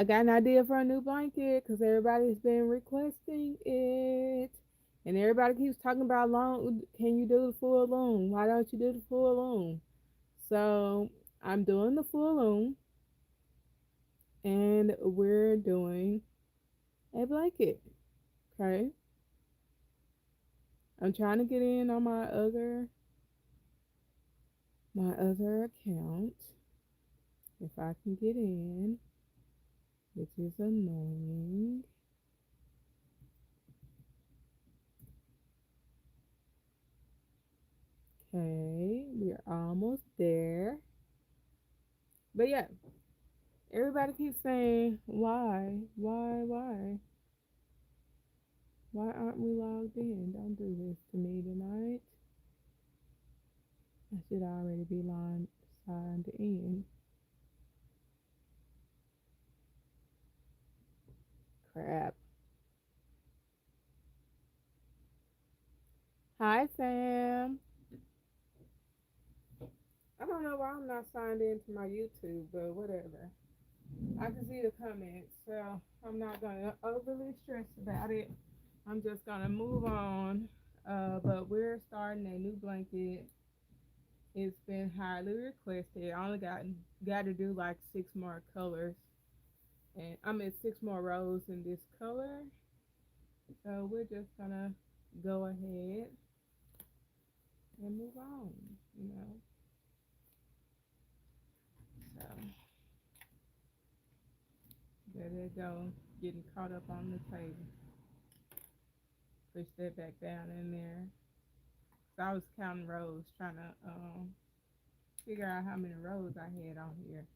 I got an idea for a new blanket because everybody's been requesting it. And everybody keeps talking about long. Can you do the full loom? Why don't you do the full loom? So I'm doing the full loom and we're doing a blanket. Okay. I'm trying to get in on my other account if I can get in, which is annoying. Okay, we're almost there. But yeah, everybody keeps saying, why? Why aren't we logged in? Don't do this to me tonight. I should already be signed in. Crap. Hi, Sam. I don't know why I'm not signed in to my YouTube, but whatever. I can see the comments, so I'm not going to overly stress about it. I'm just going to move on. But we're starting a new blanket. It's been highly requested. I only got to do like 6 more colors, and I'm at 6 more rows in this color. So we're just gonna go ahead and move on. You know, so there they go, getting caught up on the table. Push that back down in there. So I was counting rows, trying to figure out how many rows I had on here.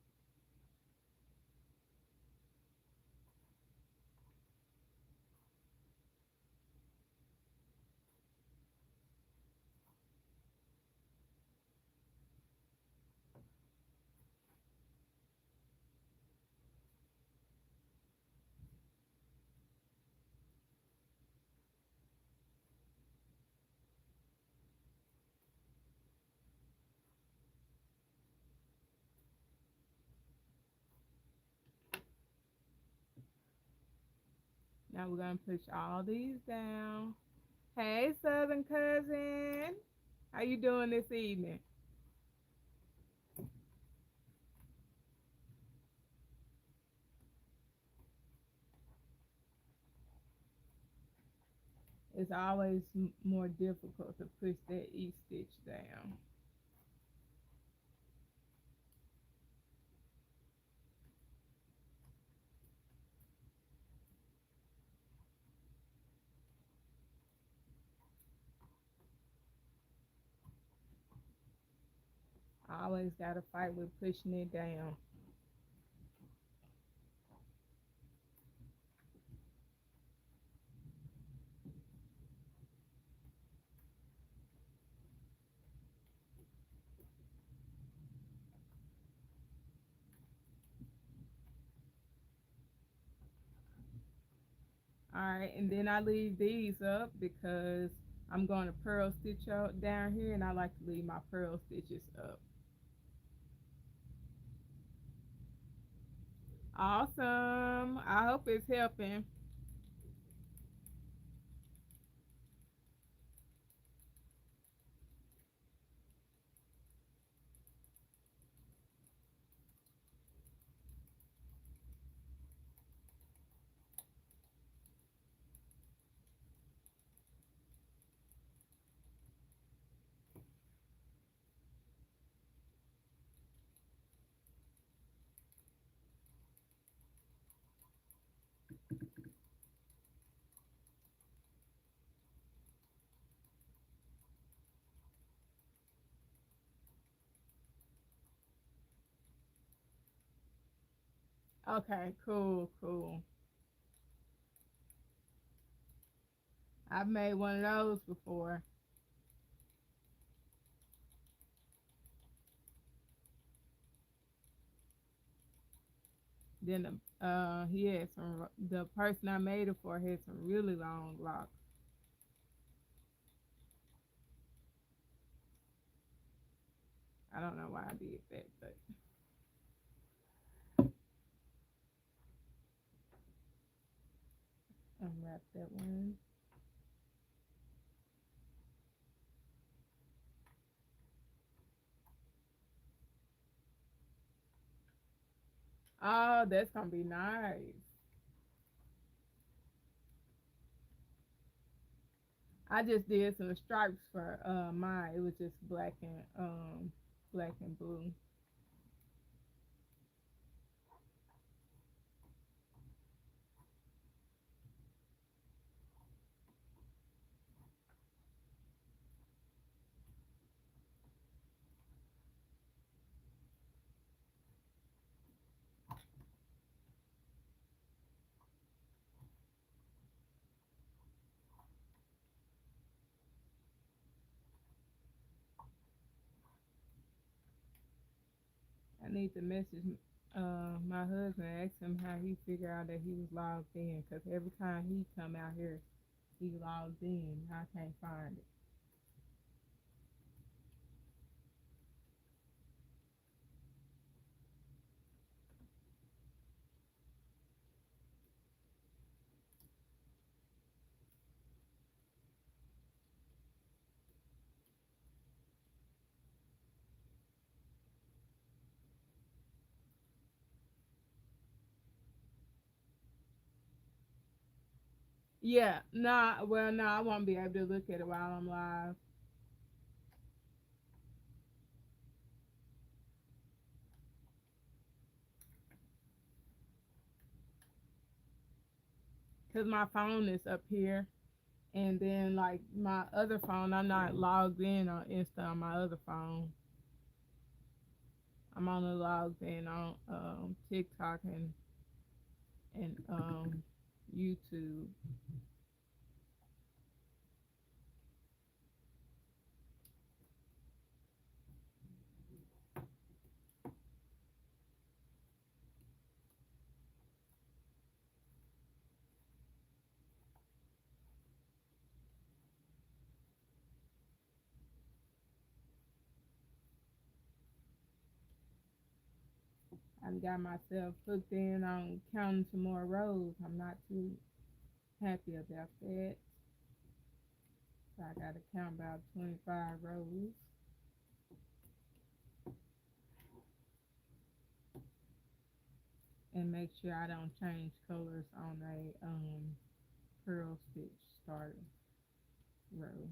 Now we're gonna push all these down. Hey, Southern cousin, how you doing this evening? It's always more difficult to push that E stitch down. I always gotta fight with pushing it down. All right, and then I leave these up because I'm going to purl stitch out down here, and I like to leave my purl stitches up. Awesome. I hope it's helping. Okay, cool, cool. I've made one of those before. Then he had the person I made it for had some really long locks. I don't know why I did that, but unwrap that one. Oh, that's gonna be nice. I just did some stripes for mine. It was just black and blue. I need to message my husband, ask him how he figured out that he was logged in, because every time he come out here, he logged in. I can't find it. Yeah, nah, well, no, I won't be able to look at it while I'm live. Because my phone is up here. And then, like, my other phone, I'm not logged in on Insta on my other phone. I'm only logged in on TikTok and YouTube. I got myself hooked in on counting some more rows. I'm not too happy about that. So I got to count about 25 rows and make sure I don't change colors on a pearl stitch start row.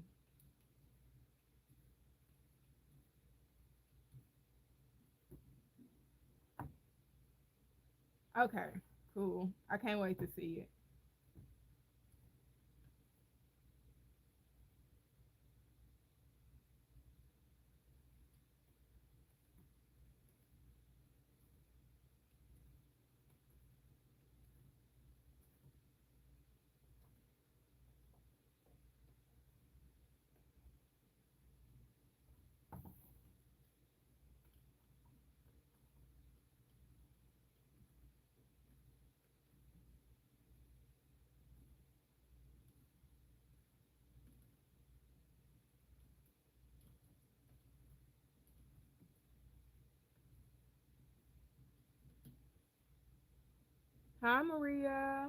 Okay, cool. I can't wait to see it. Hi, Maria.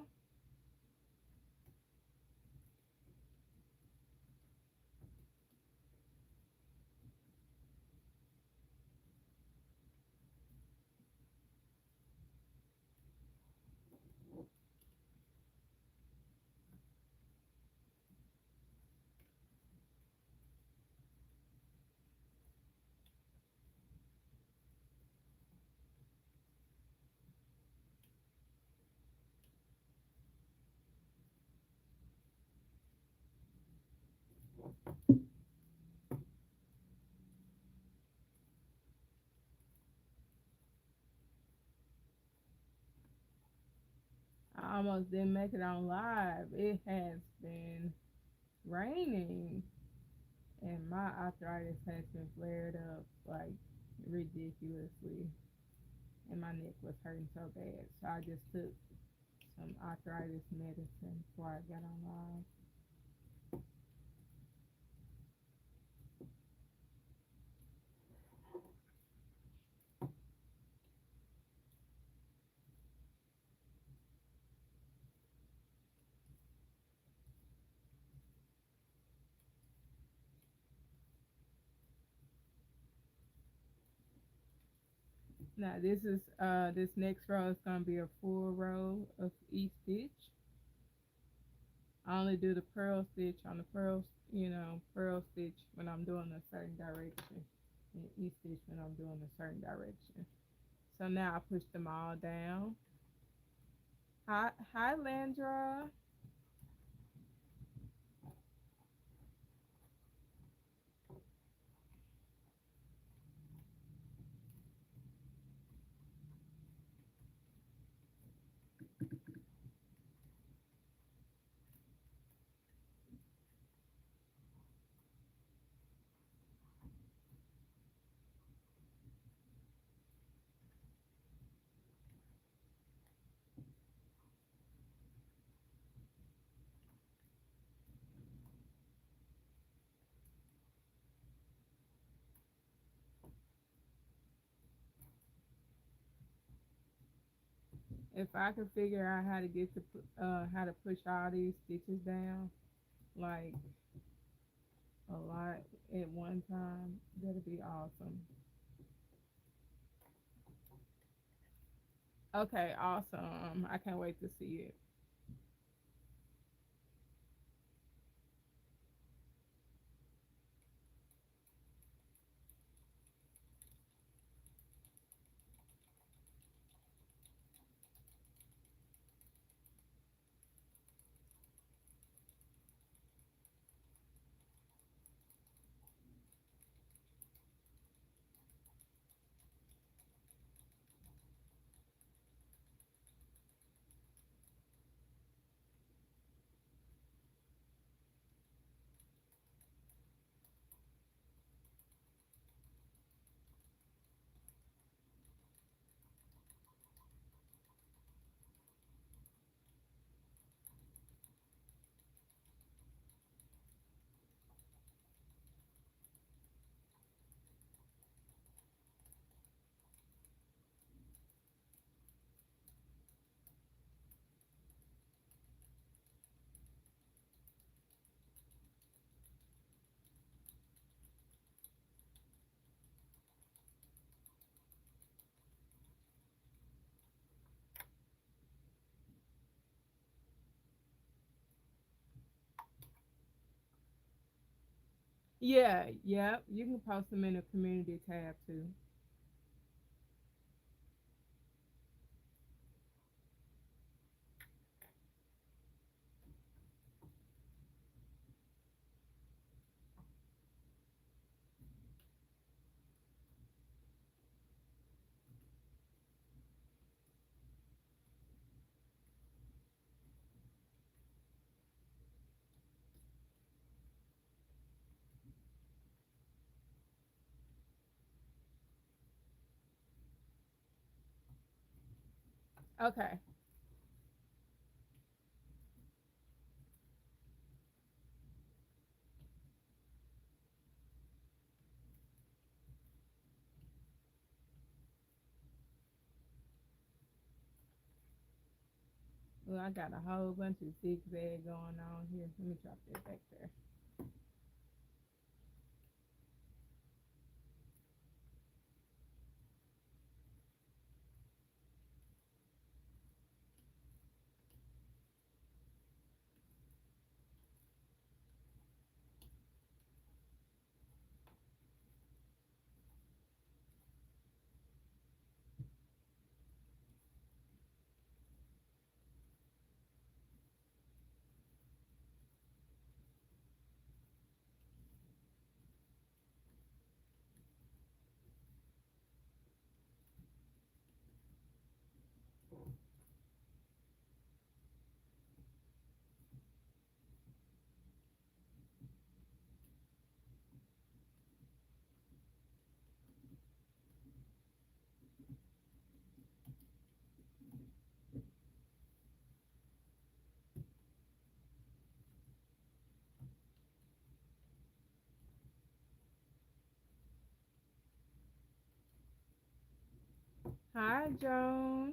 I almost didn't make it on live. It has been raining, and my arthritis has been flared up like ridiculously, and my neck was hurting so bad. So I just took some arthritis medicine before I got on live. Now this next row is gonna be a full row of each stitch. I only do the purl stitch on the purl stitch when I'm doing a certain direction, and each stitch when I'm doing a certain direction. So now I push them all down. Hi, Landra. If I could figure out how to how to push all these stitches down, like a lot at one time, that'd be awesome. Okay, awesome. I can't wait to see it. Yeah, yep. You can post them in the community tab too. Okay. Well, I got a whole bunch of zigzag going on here. Let me drop that back there. Hi, Joan.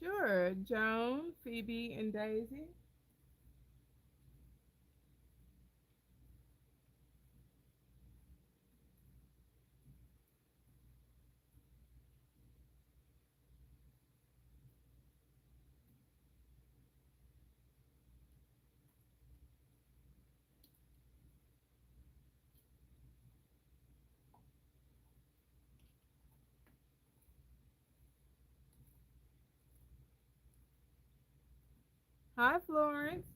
Sure, Joan, Phoebe, and Daisy. Hi, Florence.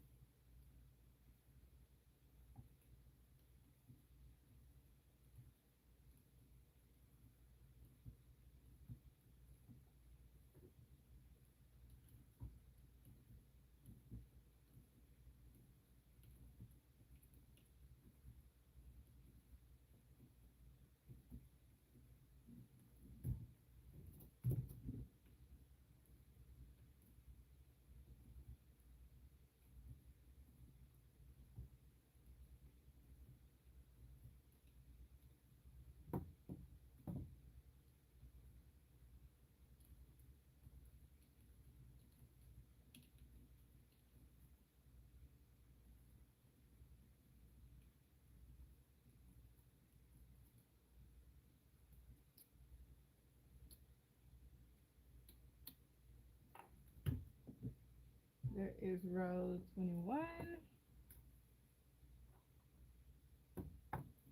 There is row 21.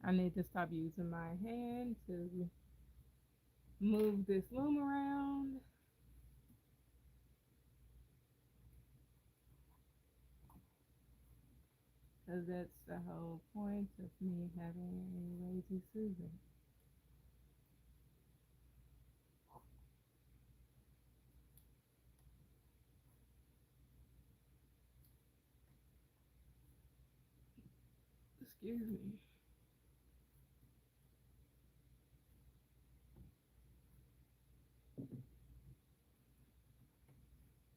I need to stop using my hand to move this loom around. Because that's the whole point of me having a lazy Susan. Excuse me.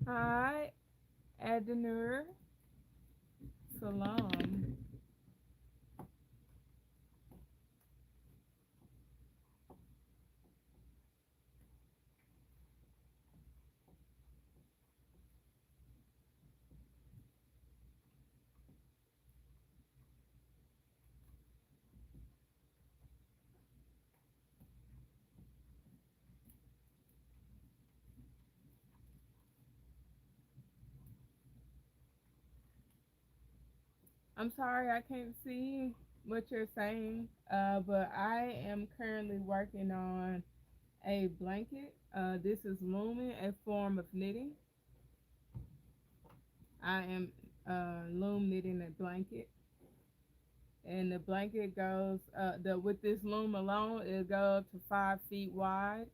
Hi, Adenur. Salam. I'm sorry I can't see what you're saying, but I am currently working on a blanket. This is looming, a form of knitting. I am loom knitting a blanket, and the blanket goes the with this loom alone, it'll go up to 5 feet wide,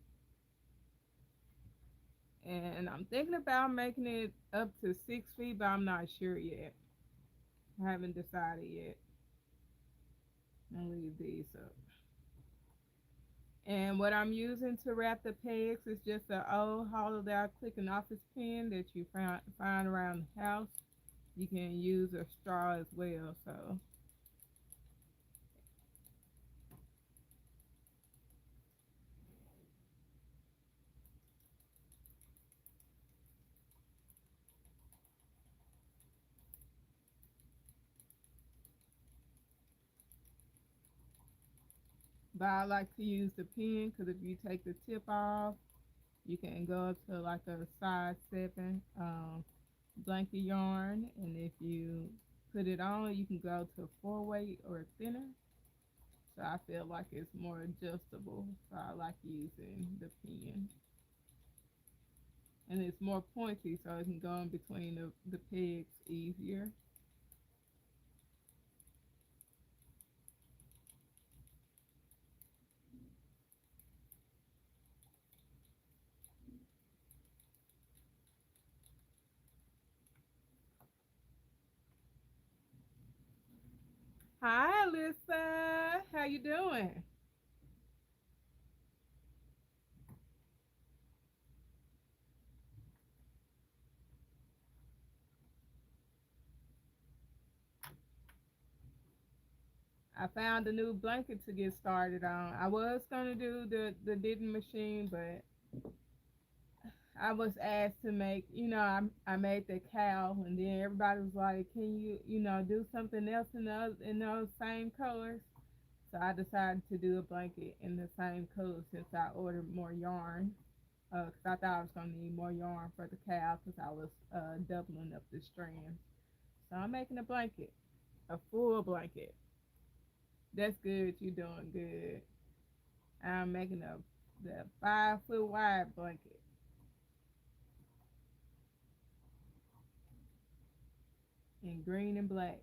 and I'm thinking about making it up to 6 feet, but I'm not sure yet. I haven't decided yet. I'll leave these up. And what I'm using to wrap the pegs is just an old hollowed out clicking office pen that you find around the house. You can use a straw as well. So, but I like to use the pen because if you take the tip off, you can go up to like a size 7 blanket yarn. And if you put it on, you can go to 4 weight or thinner. So I feel like it's more adjustable. So I like using the pen. And it's more pointy so it can go in between the pegs easier. Hi, Alyssa. How you doing? I found a new blanket to get started on. I was gonna do the knitting machine, but I was asked to make, I made the cow, and then everybody was like, "Can you, do something else in those same colors?" So I decided to do a blanket in the same color since I ordered more yarn. Cause I thought I was gonna need more yarn for the cow, cause I was doubling up the strands. So I'm making a blanket, a full blanket. That's good. You doing good. I'm making the 5 foot wide blanket in green and black.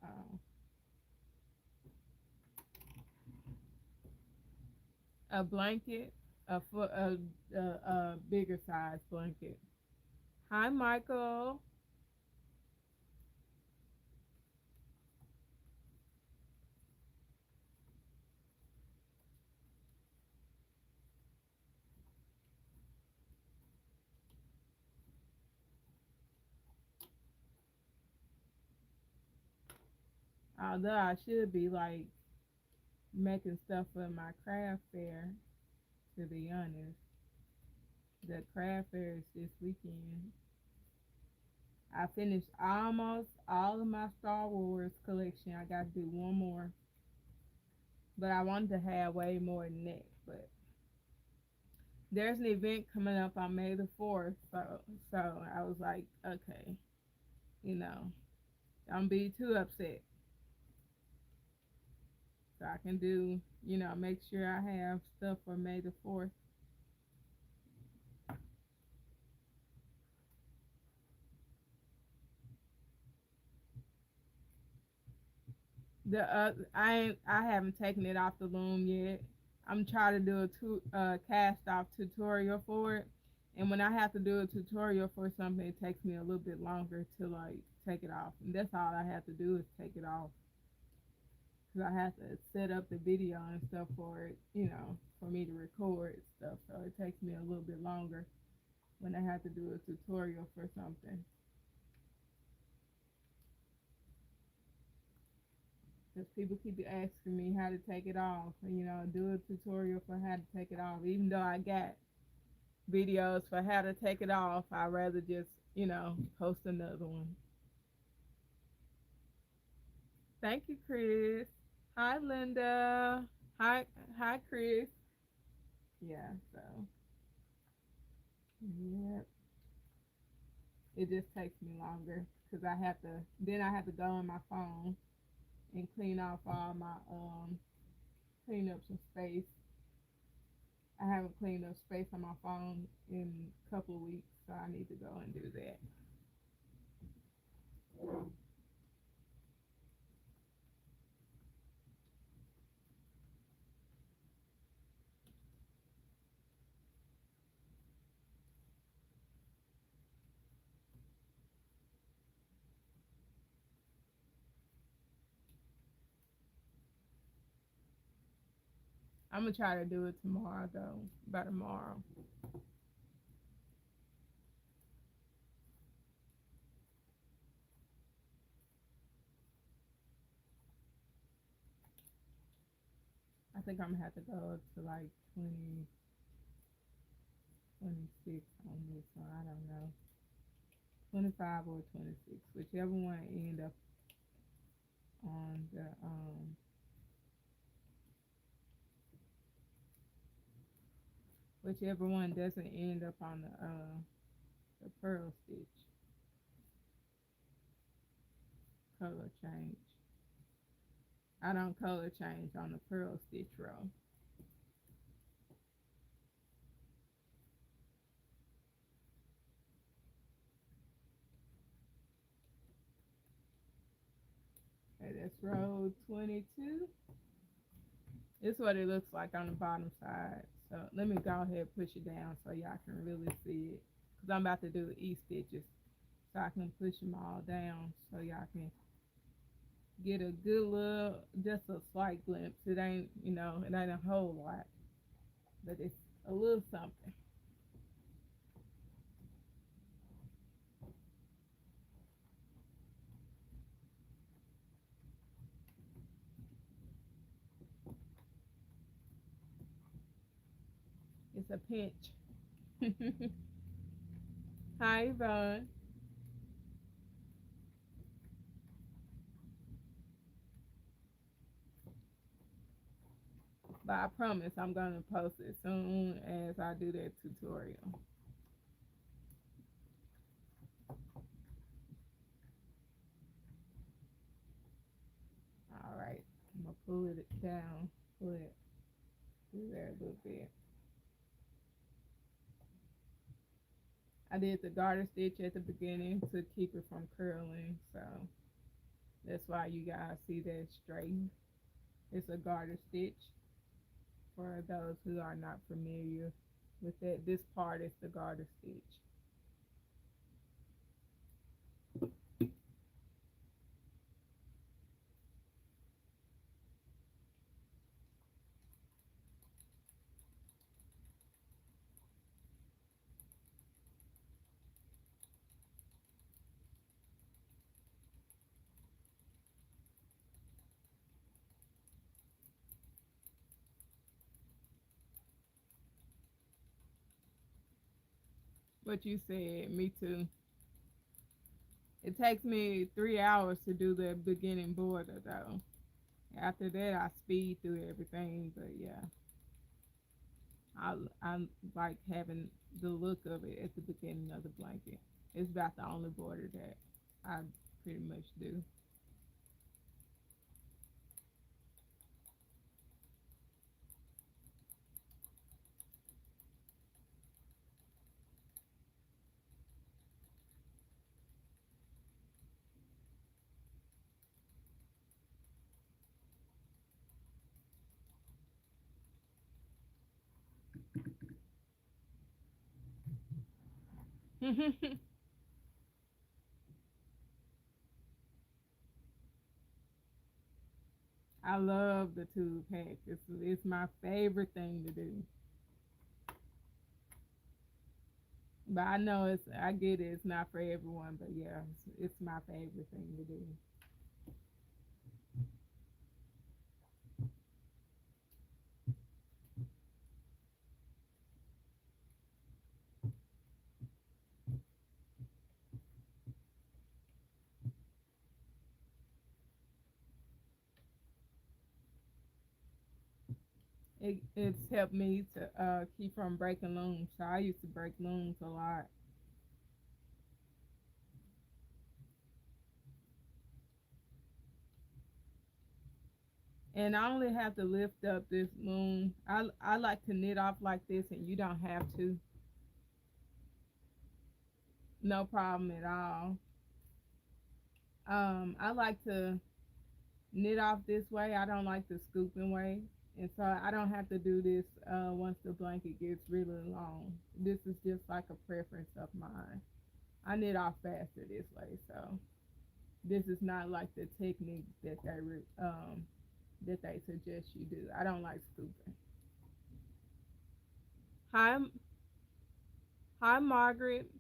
Uh, a blanket, a bigger size blanket. Hi, Michael. Although I should be like making stuff for my craft fair, to be honest. The craft fair is this weekend. I finished almost all of my Star Wars collection. I got to do one more, but I wanted to have way more than that. But there's an event coming up on May the 4th, so I was like, okay, you know, don't be too upset. So I can do, make sure I have stuff for May the 4th. I haven't taken it off the loom yet. I'm trying to do a cast off tutorial for it, and when I have to do a tutorial for something, it takes me a little bit longer to like take it off. And that's all I have to do is take it off, because I have to set up the video and stuff for it, for me to record stuff. So it takes me a little bit longer when I have to do a tutorial for something. Because people keep asking me how to take it off, and do a tutorial for how to take it off. Even though I got videos for how to take it off, I'd rather just, post another one. Thank you, Chris. Hi, Linda. Hi, Chris. Yeah, so yeah, it just takes me longer because I have to go on my phone and clean off all my clean up some space. I haven't cleaned up space on my phone in a couple of weeks, so I need to go and do that. I'm gonna try to do it tomorrow though. By tomorrow. I think I'm gonna have to go up to like 20, 26 on this one. I don't know. 25 or 26, whichever one end up on whichever one doesn't end up on the pearl stitch color change. I don't color change on the pearl stitch row. That's row 22. This is what it looks like on the bottom side. So let me go ahead and push it down so y'all can really see it. Because I'm about to do the E-stitches. So I can push them all down so y'all can get a good little, just a slight glimpse. It ain't, it ain't a whole lot. But it's a little something. It's a pinch. Hi, Yvonne. But I promise I'm going to post it soon as I do that tutorial. All right. I'm going to pull it down. Pull it through there a little bit. I did the garter stitch at the beginning to keep it from curling. So that's why you guys see that straight. It's a garter stitch. For those who are not familiar with that, this part is the garter stitch. What you said, me too. It takes me 3 hours to do the beginning border though. After that, I speed through everything. But yeah, I like having the look of it at the beginning of the blanket. It's about the only border that I pretty much do. I love the tube pack. It's my favorite thing to do. But I know I get it. It's not for everyone, but yeah, it's my favorite thing to do. It's helped me to keep from breaking looms. So I used to break looms a lot. And I only have to lift up this loom. I like to knit off like this, and you don't have to. No problem at all. I like to knit off this way. I don't like the scooping way. And so I don't have to do this once the blanket gets really long. This is just like a preference of mine. I knit off faster this way, so this is not like the technique that they suggest you do. I don't like scooping. Hi, hi, Margaret.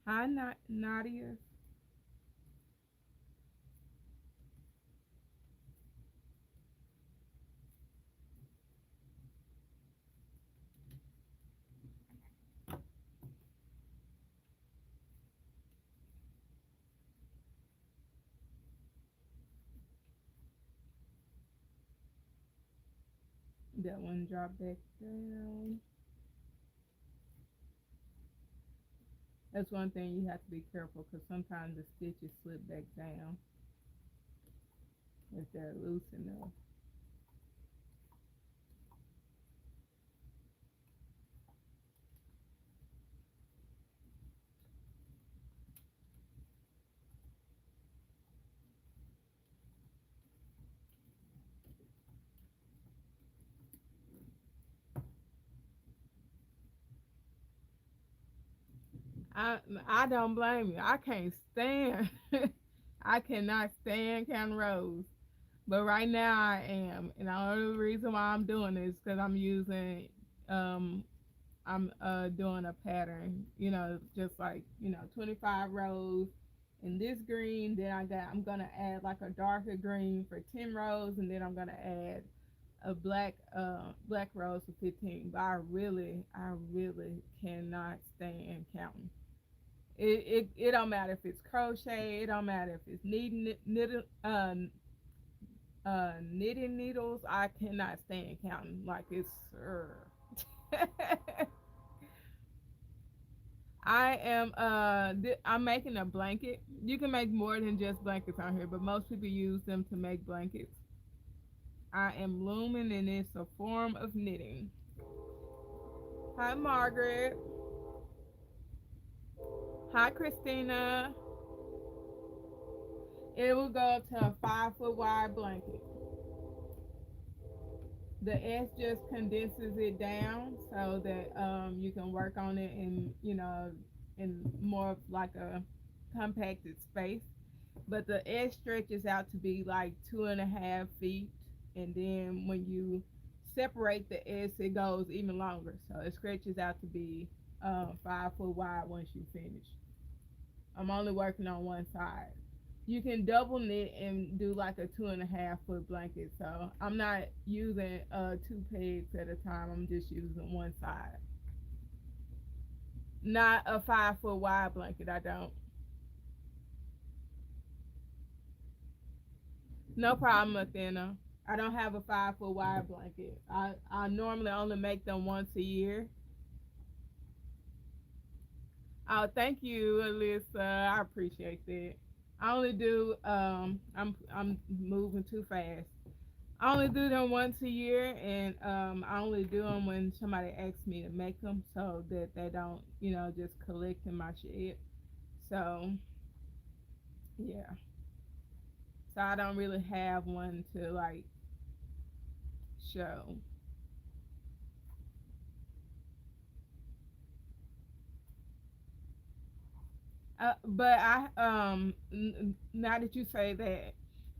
Hi, Nadia. That one drop back down. That's one thing you have to be careful because sometimes the stitches slip back down if they're loose enough. I I don't blame you. I can't stand. I cannot stand counting rows. But right now I am, and the only reason why I'm doing this because I'm using, um, I'm doing a pattern. Just like 25 rows in this green. Then I'm gonna add like a darker green for 10 rows, and then I'm gonna add a black rose for 15. But I really cannot stand counting. It don't matter if it's crochet. It don't matter if it's knitting needles. I cannot stand counting. Like it's. I'm making a blanket. You can make more than just blankets on here, but most people use them to make blankets. I am looming, and it's a form of knitting. Hi, Margaret. Hi, Christina. It will go to a 5 foot wide blanket. The S just condenses it down so that you can work on it in more of like a compacted space. But the S stretches out to be like 2.5 feet, and then when you separate the S, it goes even longer. So it stretches out to be 5 foot wide once you finish. I'm only working on one side. You can double knit and do like a 2.5 foot blanket. So I'm not using two pegs at a time. I'm just using one side. Not a 5 foot wide blanket. I don't. No problem, Athena. I don't have a 5 foot wide blanket. I normally only make them once a year. Oh, thank you, Alyssa. I appreciate that. I only do I'm moving too fast. I only do them once a year, and I only do them when somebody asks me to make them, so that they don't, just collect in my shed. So yeah, so I don't really have one to like show. But now that you say that,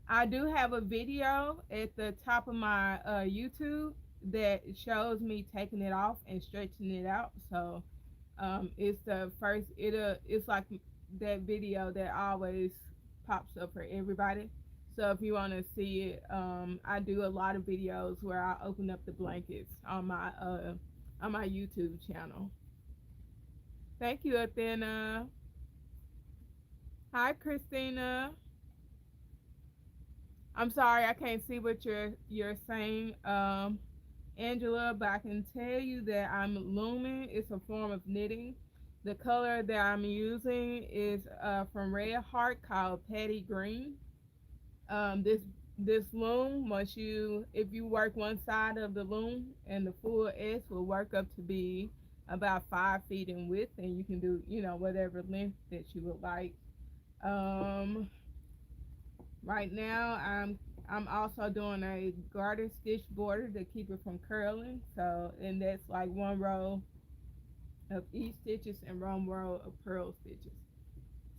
I do have a video at the top of my YouTube that shows me taking it off and stretching it out. So it's the first. It's like that video that always pops up for everybody. So if you want to see it, I do a lot of videos where I open up the blankets on my YouTube channel. Thank you, Athena. Hi, Christina. I'm sorry I can't see what you're saying, Angela, but I can tell you that I'm looming. It's a form of knitting. The color that I'm using is from Red Heart called Patty Green. This loom, if you work one side of the loom, and the full S will work up to be about 5 feet in width, and you can do whatever length that you would like. Um, right now, I'm also doing a garter stitch border to keep it from curling. So, and that's like one row of each stitches and one row of purl stitches.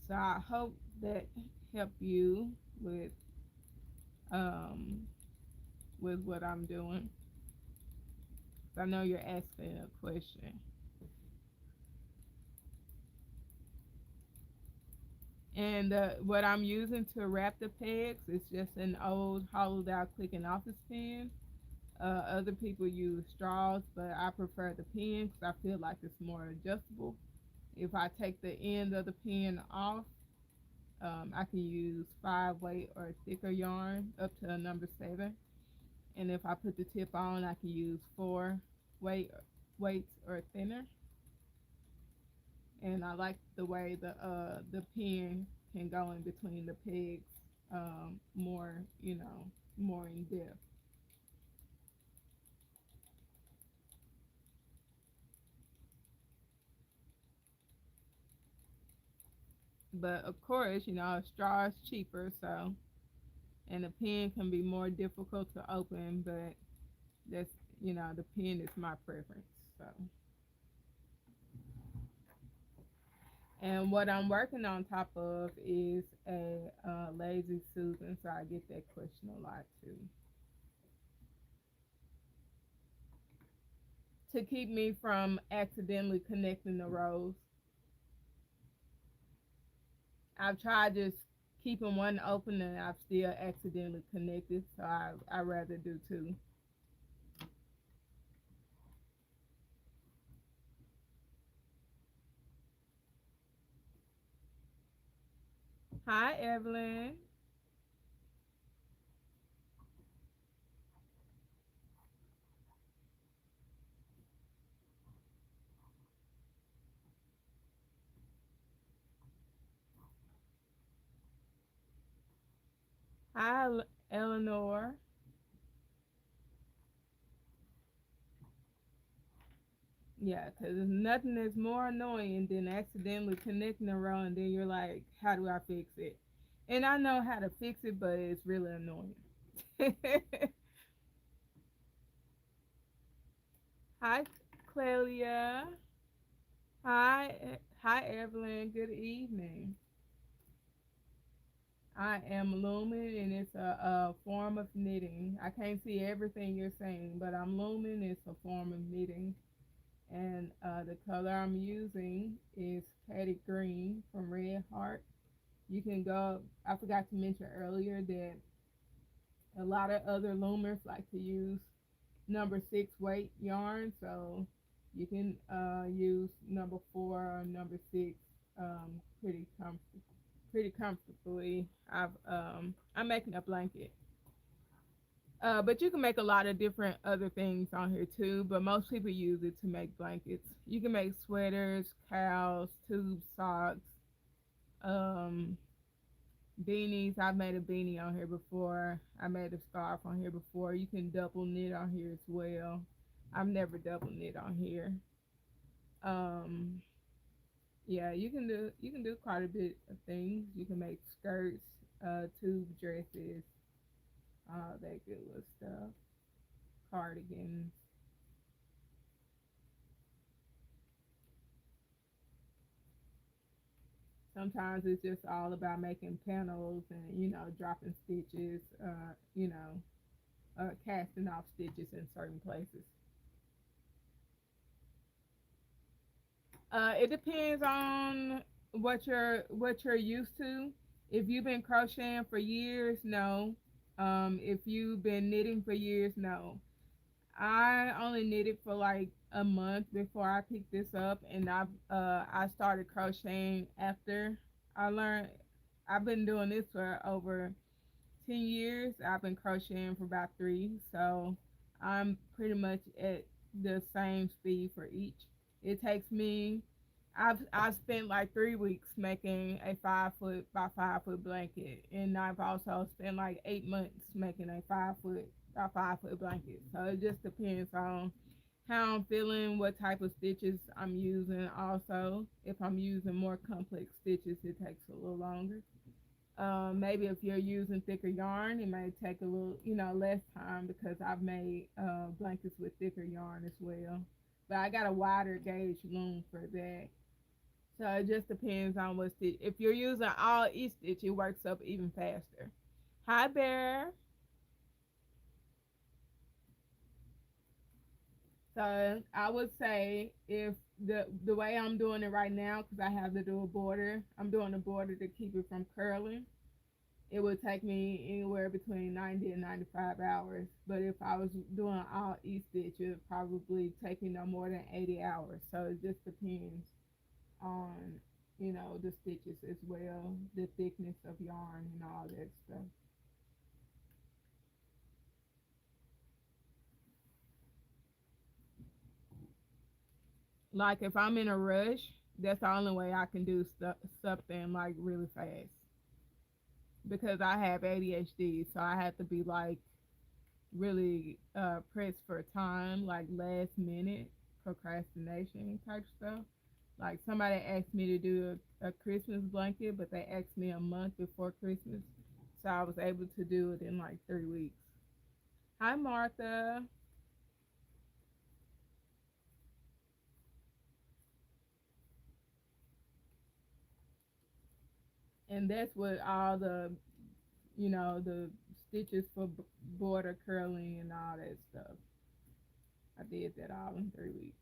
So I hope that helped you um with what I'm doing. I know you're asking a question. And what I'm using to wrap the pegs is just an old hollowed out click and office pen. Other people use straws, but I prefer the pen because I feel like it's more adjustable. If I take the end of the pen off, I can use 5 weight or thicker yarn up to a number 7. And if I put the tip on, I can use 4 weights or thinner. And I like the way the pen can go in between the pegs, more, more in depth. But of course, a straw is cheaper, so, and the pen can be more difficult to open, but that's, the pen is my preference. So, and what I'm working on top of is a lazy Susan, so I get that question a lot too. To keep me from accidentally connecting the rows, I've tried just keeping one open and I've still accidentally connected, so I rather do two. Hi, Evelyn. Hi, Eleanor. Yeah, because nothing is more annoying than accidentally connecting a row and then you're like, how do I fix it? And I know how to fix it, but it's really annoying. Hi, Clelia. Hi, Evelyn. Good evening. I am looming, and it's a form of knitting. I can't see everything you're saying, but I'm looming. It's a form of knitting, and the color I'm using is Patty Green from Red Heart. You can go. I forgot to mention earlier that a lot of other loomers like to use number 6 weight yarn, so you can use number 4 or number 6 pretty comfortably. I'm making a blanket. But you can make a lot of different other things on here too. But most people use it to make blankets. You can make sweaters, cows, tube socks, um, beanies. I've made a beanie on here before. I made a scarf on here before. You can double knit on here as well. I've never double knit on here. Um, yeah, you can do quite a bit of things. You can make skirts, tube dresses, all that good little stuff. Cardigans. Sometimes it's just all about making panels and dropping stitches, casting off stitches in certain places. It depends on what you're used to. If you've been crocheting for years, no. If you've been knitting for years, no. I only knitted for like a month before I picked this up, and I started crocheting after I learned. I've been doing this for over 10 years. I've been crocheting for about 3, so I'm pretty much at the same speed for each. It takes me. I've spent like 3 weeks making a 5 foot by 5 foot blanket, and I've also spent like 8 months making a 5 foot by 5 foot blanket. So it just depends on how I'm feeling, what type of stitches I'm using. Also, if I'm using more complex stitches, it takes a little longer. Maybe if you're using thicker yarn, it may take a little, less time because I've made blankets with thicker yarn as well. But I got a wider gauge loom for that. So it just depends on what stitch. If you're using all each stitch, it works up even faster. Hi, Bear. So I would say if the way I'm doing it right now, because I have to do a border, I'm doing a border to keep it from curling. It would take me anywhere between 90 and 95 hours. But if I was doing all E-stitch, it would probably take me no more than 80 hours. So it just depends on, the stitches as well, the thickness of yarn and all that stuff. Like if I'm in a rush, that's the only way I can do something like really fast because I have ADHD, so I have to be like really pressed for time, like last minute procrastination type stuff. Like somebody asked me to do a Christmas blanket, but they asked me a month before Christmas, so I was able to do it in like 3 weeks. Hi, Martha. And that's what all the stitches for border curling and all that stuff. I did that all in 3 weeks.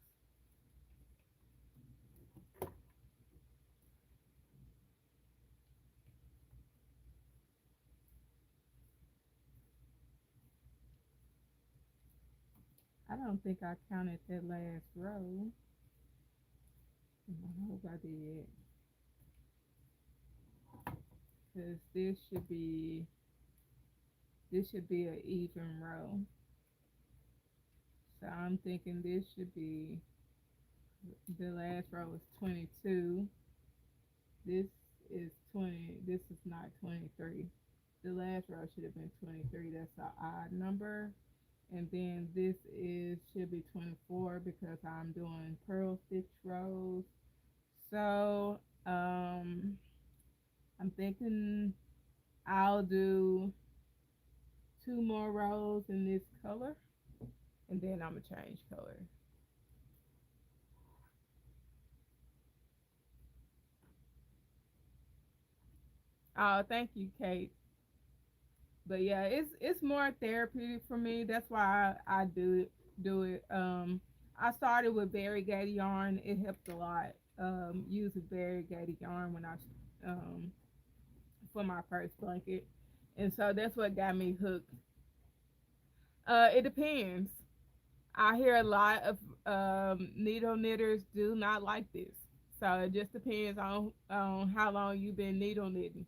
I don't think I counted that last row. I hope I did. Cause this should be an even row. So I'm thinking this should be the last row is 22. This is 20. This is not 23. The last row should have been 23. That's an odd number. And then this is should be 24 because I'm doing purl stitch rows. So I'm thinking I'll do two more rows in this color, and then I'm gonna change color. Oh, thank you, Kate. But yeah, it's more therapeutic for me. That's why I do it. I started with variegated yarn. It helped a lot. Using variegated yarn when I um for my first blanket, and so that's what got me hooked. It depends. I hear a lot of needle knitters do not like this, so it just depends on how long you've been needle knitting.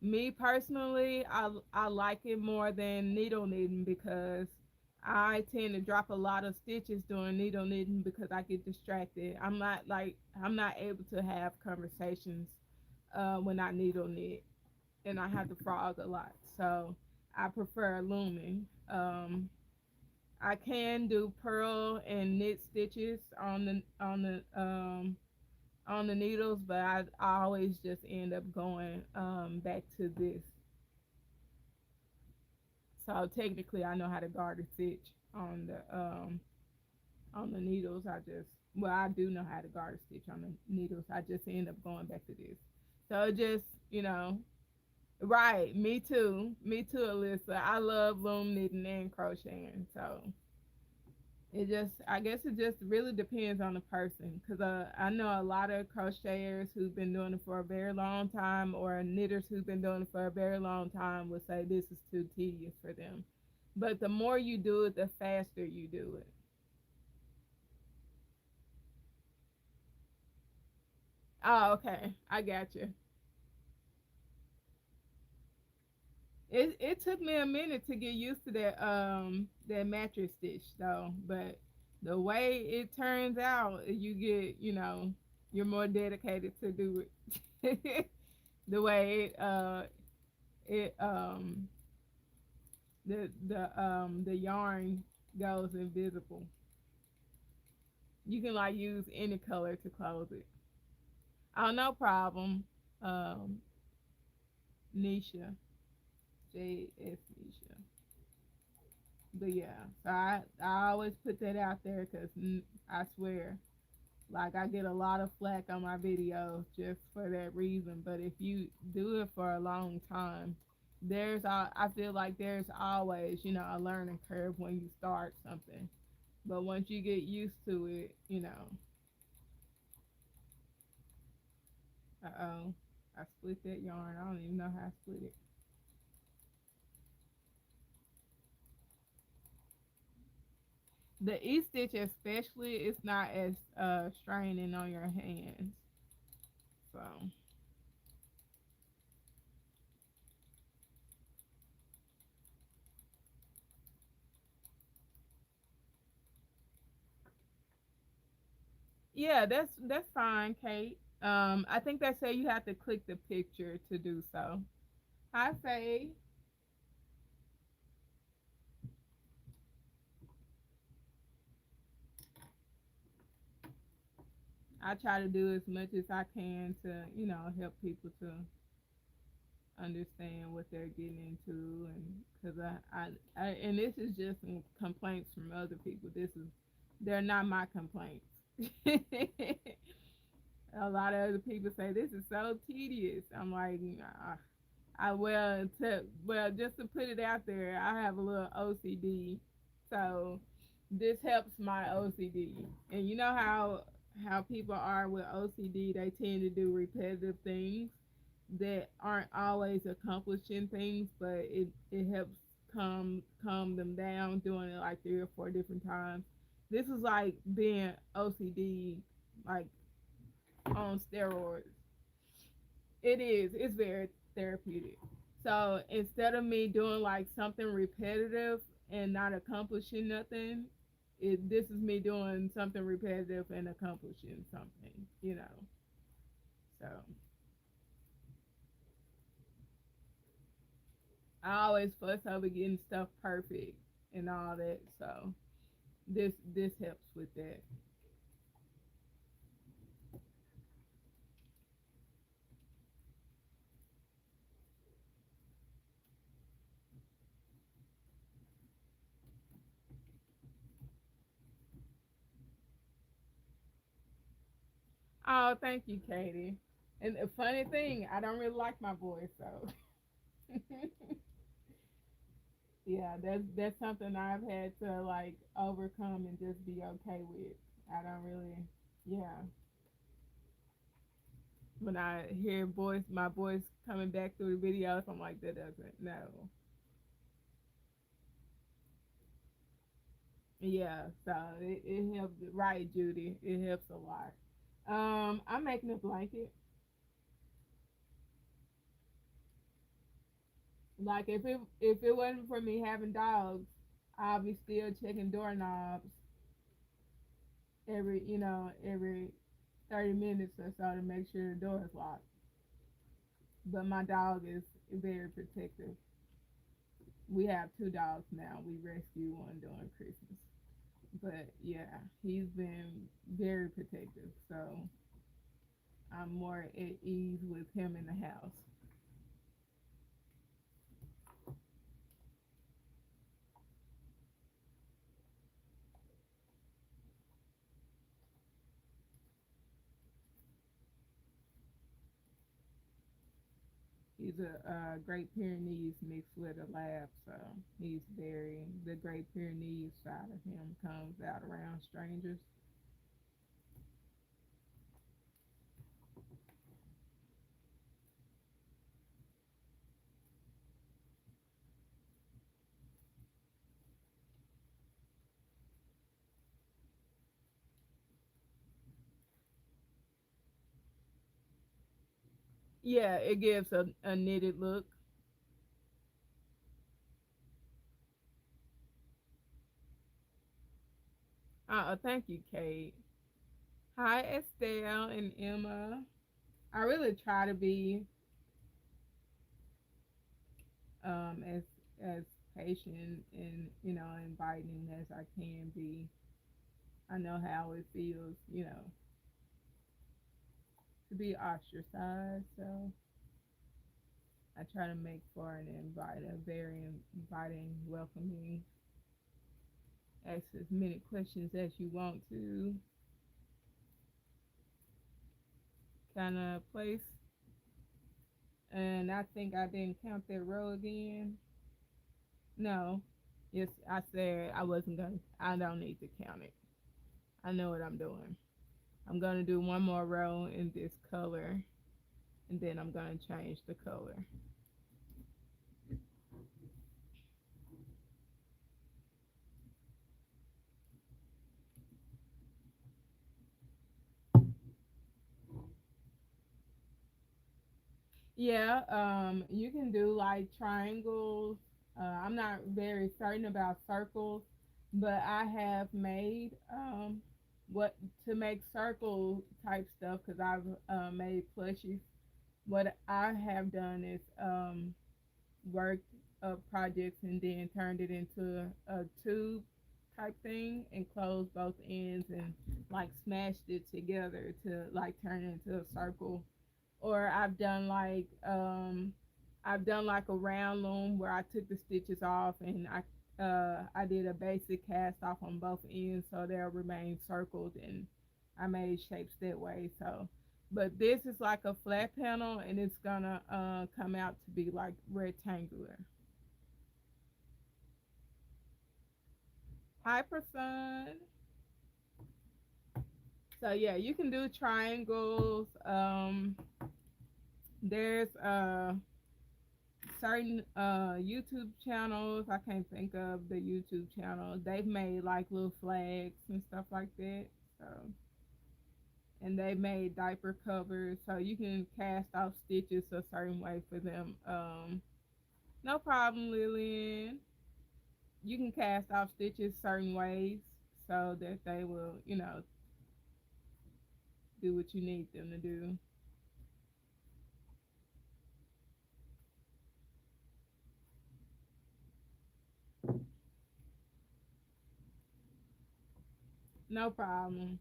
Me personally, I like it more than needle knitting because I tend to drop a lot of stitches during needle knitting because I get distracted. I'm not able to have conversations when I needle knit, and I have to frog a lot. So I prefer looming. I can do purl and knit stitches on the needles, but I always just end up going back to this. So technically, I know how to garter stitch on the needles. I do know how to garter stitch on the needles. I just end up going back to this. So it just right. Me too, Alyssa. I love loom knitting and crocheting. So I guess it just really depends on the person. Cause I know a lot of crocheters who've been doing it for a very long time, or knitters who've been doing it for a very long time would say this is too tedious for them. But the more you do it, the faster you do it. Oh, okay, I got you. It took me a minute to get used to that mattress stitch though, but the way it turns out, you're more dedicated to do it. The way it the yarn goes invisible. You can like use any color to close it. Oh, no problem. Um, Nisha, JS Nisha. But yeah, so I always put that out there because I swear, like I get a lot of flack on my videos just for that reason. But if you do it for a long time, I feel like there's always a learning curve when you start something. But once you get used to it, you know, uh-oh, I split that yarn. I don't even know how I split it. The E-stitch especially is not as straining on your hands. So, yeah, that's fine, Kate. I think they say you have to click the picture to do so. Hi, Faye. I try to do as much as I can to, help people to understand what they're getting into, and because and this is just some complaints from other people. They're not my complaints. A lot of other people say this is so tedious. I'm like, nah. Just to put it out there, I have a little OCD, so this helps my OCD. And you know how people are with OCD, they tend to do repetitive things that aren't always accomplishing things, but it helps calm them down doing it like 3 or 4 different times. This is like being OCD, like on steroids. It is. It's very therapeutic. So instead of me doing like something repetitive and not accomplishing nothing, this is me doing something repetitive and accomplishing something. So I always fuss over getting stuff perfect and all that. So this helps with that. Oh, thank you, Katie. And the funny thing, I don't really like my voice, so yeah, that's something I've had to like overcome and just be okay with. I don't really, yeah. When I hear my voice coming back through the videos, I'm like, that doesn't, no. Yeah, so it helps, right, Judy? It helps a lot. I'm making a blanket. Like if it wasn't for me having dogs, I'll be still checking doorknobs every 30 minutes or so to make sure the door is locked. But my dog is very protective. We have 2 dogs now. We rescued one during Christmas. But yeah, he's been very protective. So I'm more at ease with him in the house. He's a Great Pyrenees mixed with a lab, so the Great Pyrenees side of him comes out around strangers. Yeah, it gives a knitted look. Thank you, Kate. Hi, Estelle and Emma. I really try to be as patient and inviting as I can be. I know how it feels, to be ostracized. So I try to make for a very inviting, welcoming, ask as many questions as you want to kind of place. And I think I didn't count that row again. No. Yes, I said I wasn't gonna. I don't need to count it. I know what I'm doing. I'm gonna do one more row in this color, and then I'm gonna change the color. Yeah, you can do like triangles. I'm not very certain about circles, but I have made what to make circle type stuff because I've made plushies. What I have done is worked up projects and then turned it into a tube type thing and closed both ends and like smashed it together to like turn it into a circle. Or I've done like a round loom where I took the stitches off and I did a basic cast off on both ends so they'll remain circled, and I made shapes that way. So but this is like a flat panel and it's gonna come out to be like rectangular. Hypersun. So yeah, you can do triangles. There's certain YouTube channels. I can't think of the YouTube channel. They've made like little flags and stuff like that. So and they made diaper covers, so you can cast off stitches a certain way for them. No problem, Lillian. You can cast off stitches certain ways so that they will, do what you need them to do. No problem.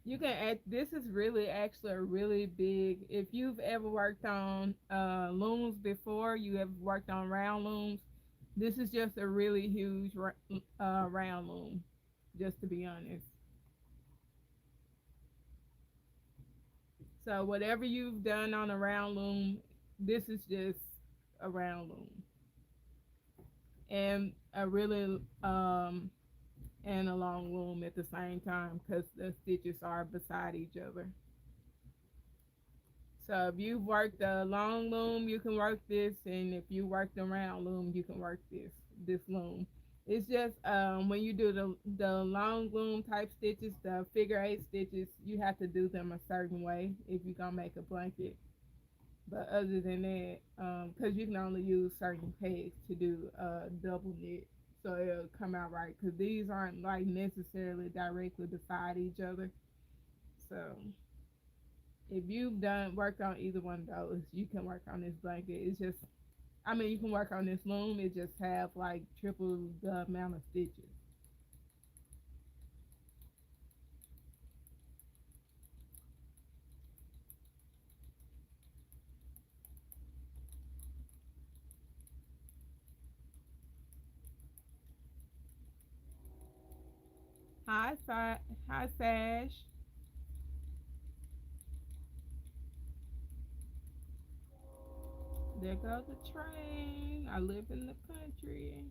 You can add, this is really actually a really big, if you've ever worked on looms before, you have worked on round looms, this is just a really huge round loom, just to be honest. So whatever you've done on a round loom, this is just a round loom. And a really and a long loom at the same time because the stitches are beside each other. So if you worked a long loom, you can work this, and if you work the round loom, you can work this loom. It's just when you do the long loom type stitches, the figure eight stitches, you have to do them a certain way if you're gonna make a blanket. But other than that, because you can only use certain pegs to do double knit, so it'll come out right. Because these aren't like necessarily directly beside each other. So if you've done worked on either one of those, you can work on this blanket. It's just, I mean, you can work on this loom. It just have like triple the amount of stitches. Hi Sash. There goes the train. I live in the country.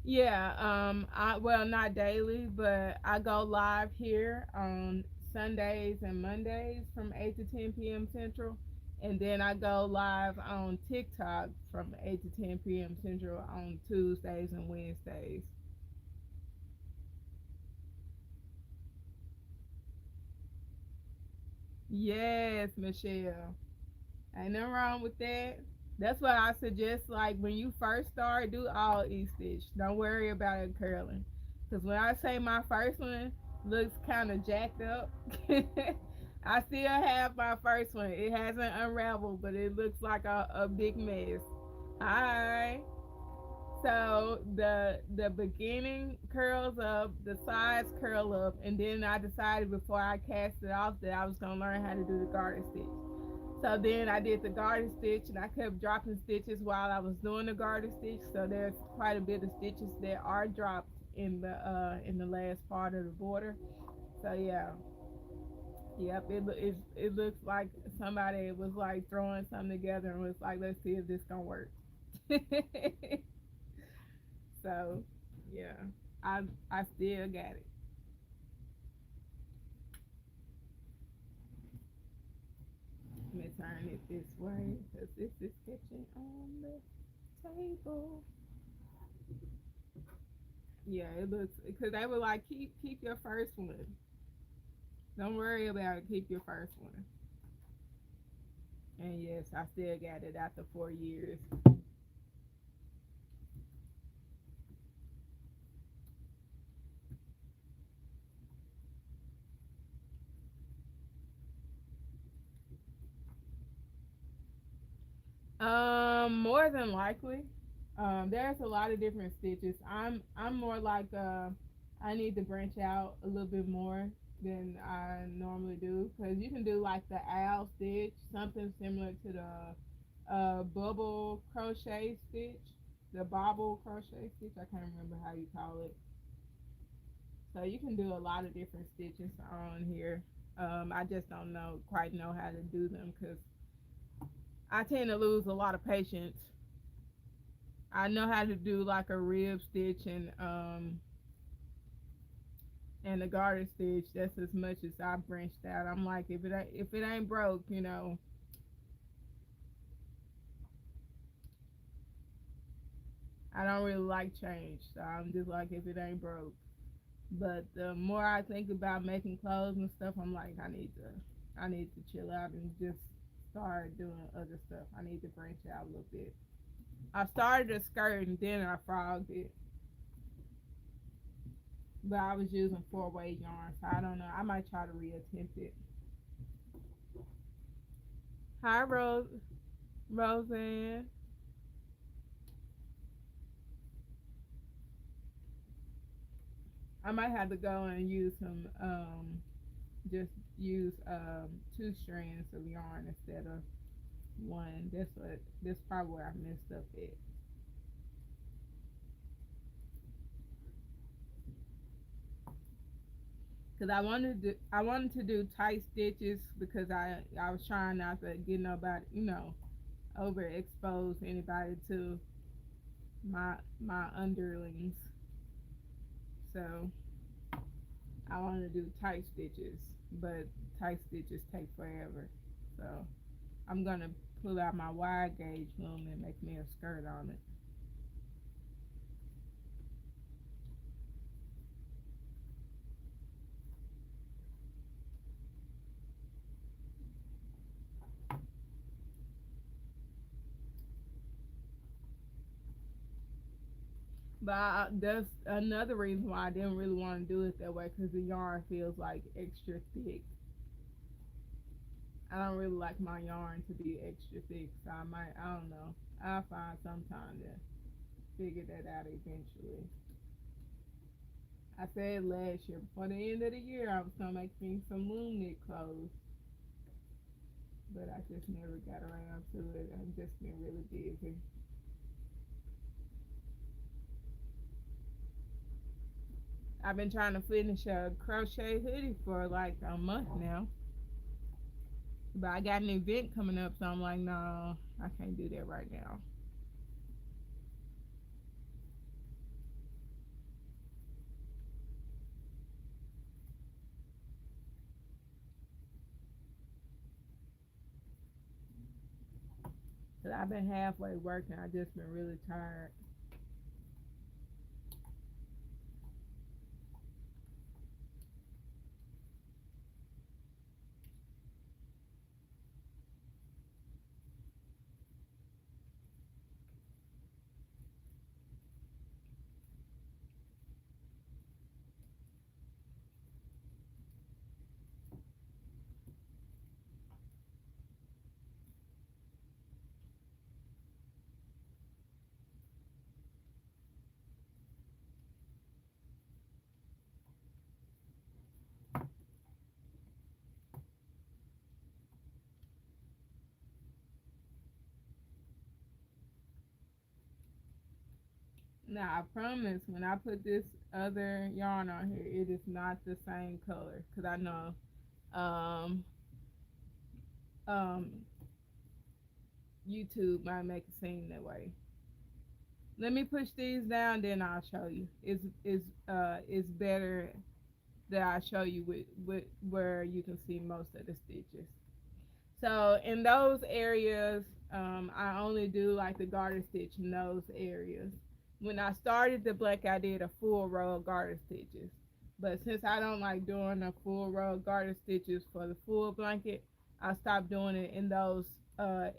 Yeah, I well not daily, but I go live here on Sundays and Mondays from 8 to 10 p.m. Central, and then I go live on TikTok from 8 to 10 p.m. Central on Tuesdays and Wednesdays. Yes, Michelle. Ain't nothing wrong with that. That's what I suggest. Like when you first start, do all E-stitch. Don't worry about it curling. Cause when I say my first one looks kind of jacked up, I still have my first one. It hasn't unraveled, but it looks like a big mess. Hi. So the beginning curls up, the sides curl up, and then I decided before I cast it off that I was gonna learn how to do the garter stitch. So then I did the garter stitch, and I kept dropping stitches while I was doing the garter stitch. So there's quite a bit of stitches that are dropped in the last part of the border. So yeah, yep. It looks like somebody was like throwing something together and was like, let's see if this gonna work. So yeah, I still got it. Let me turn it this way because this is catching on the table. Yeah, it looks because they were like keep your first one. Don't worry about it. Keep your first one. And yes, I still got it after 4 years. More than likely. There's a lot of different stitches. I'm more like I need to branch out a little bit more than I normally do because you can do like the owl stitch, something similar to the bubble crochet stitch, the bobble crochet stitch. I can't remember how you call it. So you can do a lot of different stitches on here. I just don't know quite know how to do them because I tend to lose a lot of patience. I know how to do like a rib stitch and a garter stitch. That's as much as I branched out. I'm like if it ain't broke, I don't really like change. So I'm just like if it ain't broke. But the more I think about making clothes and stuff, I'm like I need to chill out and just start doing other stuff. I need to branch out a little bit. I started a skirt and then I frogged it, but I was using 4-way yarn, so I don't know. I might try to reattempt it. Hi, Roseanne. I might have to go and use just use two strands of yarn instead of one. That's probably where I messed up at. Cause I wanted to do tight stitches because I was trying not to get nobody overexpose anybody to my underlings. So I want to do tight stitches, but tight stitches take forever. So I'm gonna pull out my wide gauge loom and make me a skirt on it. But that's another reason why I didn't really want to do it that way because the yarn feels like extra thick. I don't really like my yarn to be extra thick, so I don't know. I'll find some time to figure that out eventually. I said last year, before the end of the year, I was gonna make me some loom knit clothes, but I just never got around to it. I've just been really busy. I've been trying to finish a crochet hoodie for like a month now, but I got an event coming up, so I'm like, no, I can't do that right now. Cause I've been halfway working. I just been really tired. Now I promise when I put this other yarn on here, it is not the same color because I know um um YouTube might make it seem that way. Let me push these down, then I'll show you. It's better that I show you with where you can see most of the stitches. So in those areas, I only do like the garter stitch in those areas. When I started the blanket, I did a full row of garter stitches. But since I don't like doing a full row of garter stitches for the full blanket, I stopped doing it in those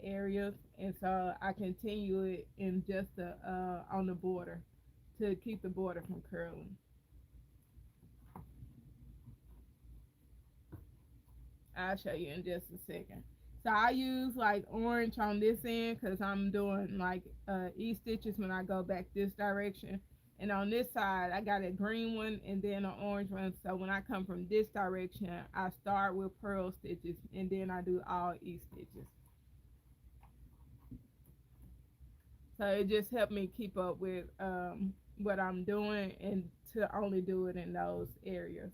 areas, and so I continue it in just the on the border to keep the border from curling. I'll show you in just a second. So I use like orange on this end because I'm doing like E stitches when I go back this direction. And on this side, I got a green one and then an orange one. So when I come from this direction, I start with purl stitches and then I do all E stitches. So it just helped me keep up with what I'm doing and to only do it in those areas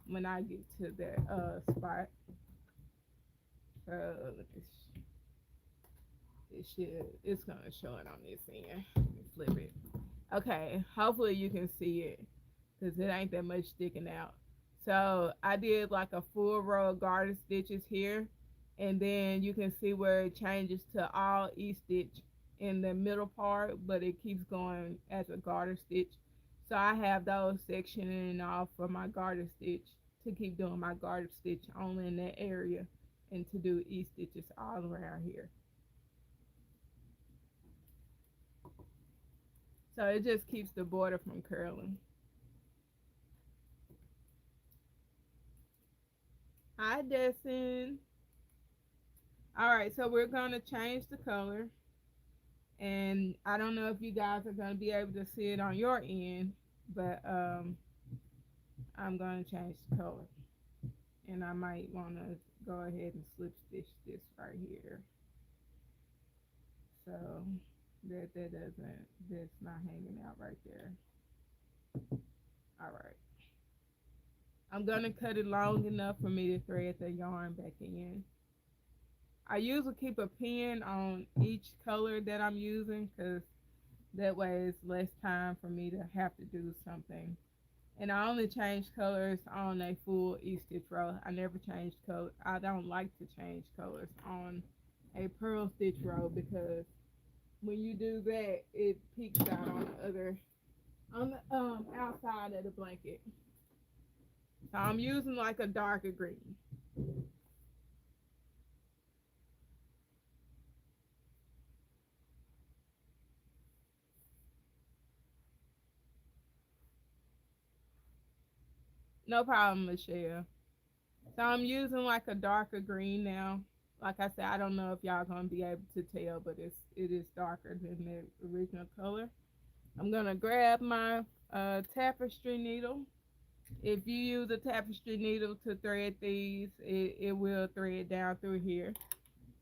when I get to that spot. So it's gonna show it on this end. Let me flip it. Okay, hopefully you can see it because it ain't that much sticking out. So I did like a full row of garter stitches here, and then you can see where it changes to all E stitch in the middle part, but it keeps going as a garter stitch. So I have those sectioning off for my garter stitch to keep doing my garter stitch only in that area and to do E stitches all around here. So it just keeps the border from curling. Hi, Destin. All right, so we're going to change the color. And I don't know if you guys are going to be able to see it on your end, but I'm going to change the color. And I might want to go ahead and slip stitch this right here. So that's not hanging out right there. All right. I'm going to cut it long enough for me to thread the yarn back in. I usually keep a pin on each color that I'm using because that way it's less time for me to have to do something. And I only change colors on a full E-stitch row. I never change color. I don't like to change colors on a purl stitch row because when you do that, it peeks out on the other, on the outside of the blanket. So I'm using like a darker green. No problem, Michelle. So I'm using like a darker green now. Like I said, I don't know if y'all gonna be able to tell, but it is darker than the original color. I'm gonna grab my tapestry needle. If you use a tapestry needle to thread these, it will thread down through here.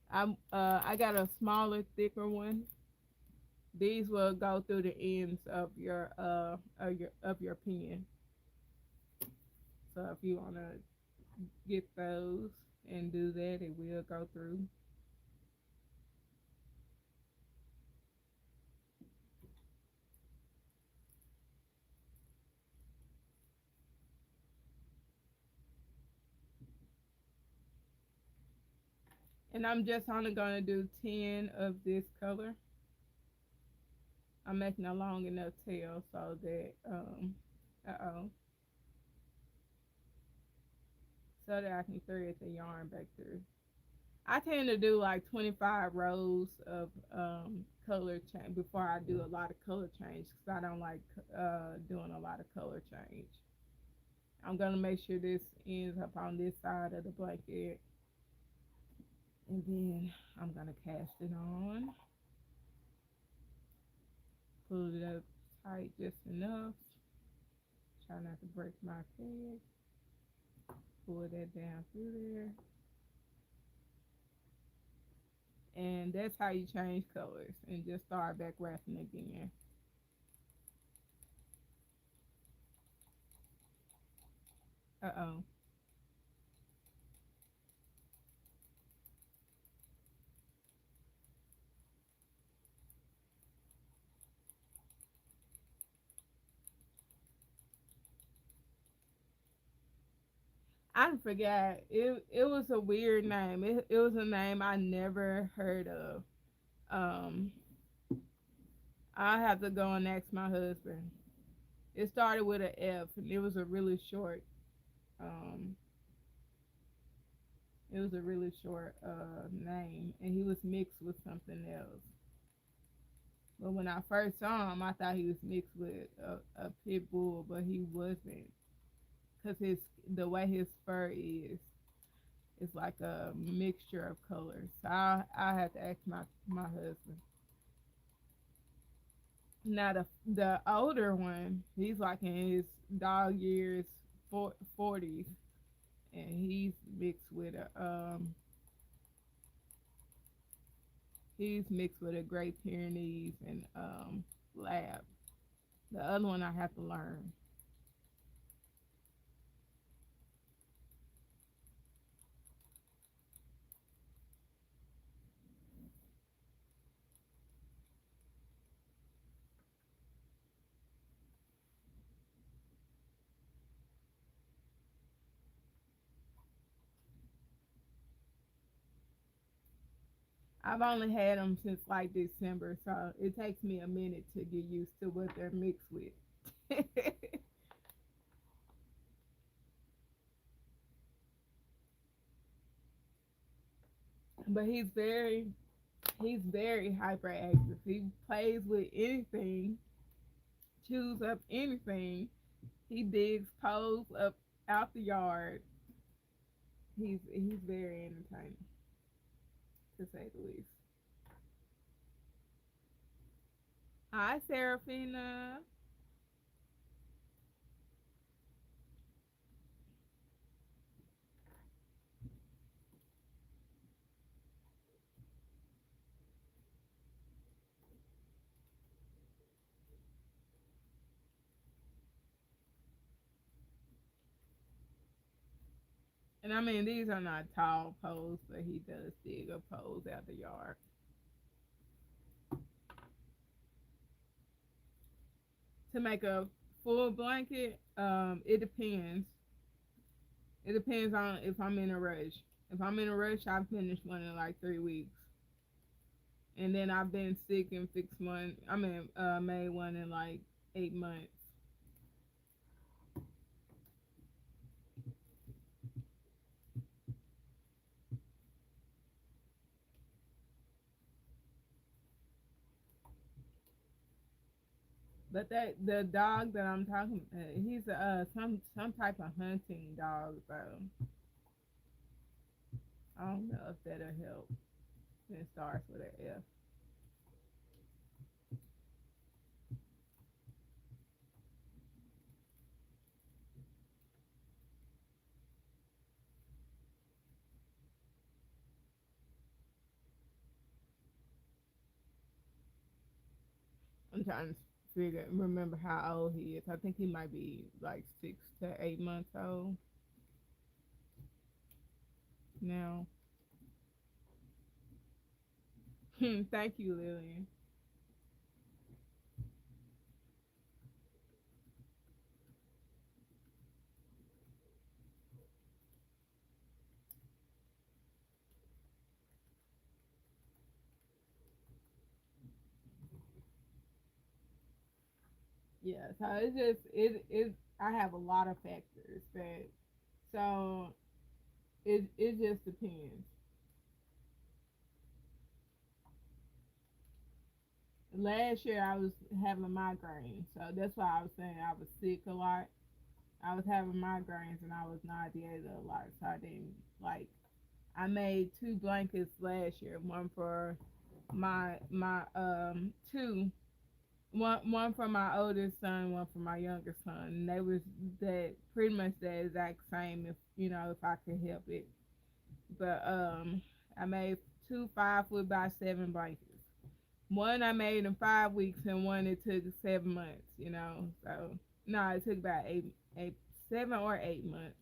I got a smaller, thicker one. These will go through the ends of your pen. So if you wanna get those and do that, it will go through. And I'm just only gonna do 10 of this color. I'm making a long enough tail so that so that I can thread the yarn back through. I tend to do like 25 rows of color change before I do a lot of color change because I don't like doing a lot of color change. I'm gonna make sure this ends up on this side of the blanket, and then I'm gonna cast it on, pull it up tight just enough, try not to break my thread, pull that down through there. And that's how you change colors and just start back wrapping again. Uh-oh. I forgot. It was a weird name. It was a name I never heard of. Um, I have to go and ask my husband. It started with an F, and it was a really short. Um, it was a really short name, and he was mixed with something else. But when I first saw him, I thought he was mixed with a pit bull, but he wasn't, cause his the way his fur is, it's like a mixture of colors. So I had to ask my husband. Now the older one, he's like in his dog years, 40s, and he's mixed with a Great Pyrenees and Lab. The other one I have to learn. I've only had them since like December, so it takes me a minute to get used to what they're mixed with. But he's very hyperactive. He plays with anything, chews up anything. He digs poles up out the yard. He's very entertaining, to say the least. Hi, Serafina. And I mean, these are not tall poles, but he does dig up poles out the yard. To make a full blanket, it depends. It depends on if I'm in a rush. If I'm in a rush, I finish one in like 3 weeks. And then I've been sick and fixed one. Made one in like 8 months. But that the dog that I'm talking, he's some type of hunting dog. So I don't know if that'll help. It starts with an F. I'm trying to remember how old he is. I think he might be like 6 to 8 months old now. Thank you, Lillian. Yeah, so it's just it. I have a lot of factors that so it just depends. Last year I was having migraines, so that's why I was saying I was sick a lot. I was having migraines and I was nauseated a lot, so I didn't like. I made two blankets last year, one for my two, one for my oldest son, one for my youngest son. And they was that pretty much the exact same if I could help it. But I made two 5 foot by 7 blankets. One I made in 5 weeks and one it took 7 months. So no, it took about 7 or 8 months.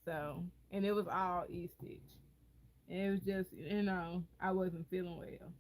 So, and it was all E-stitch. And it was just, I wasn't feeling well.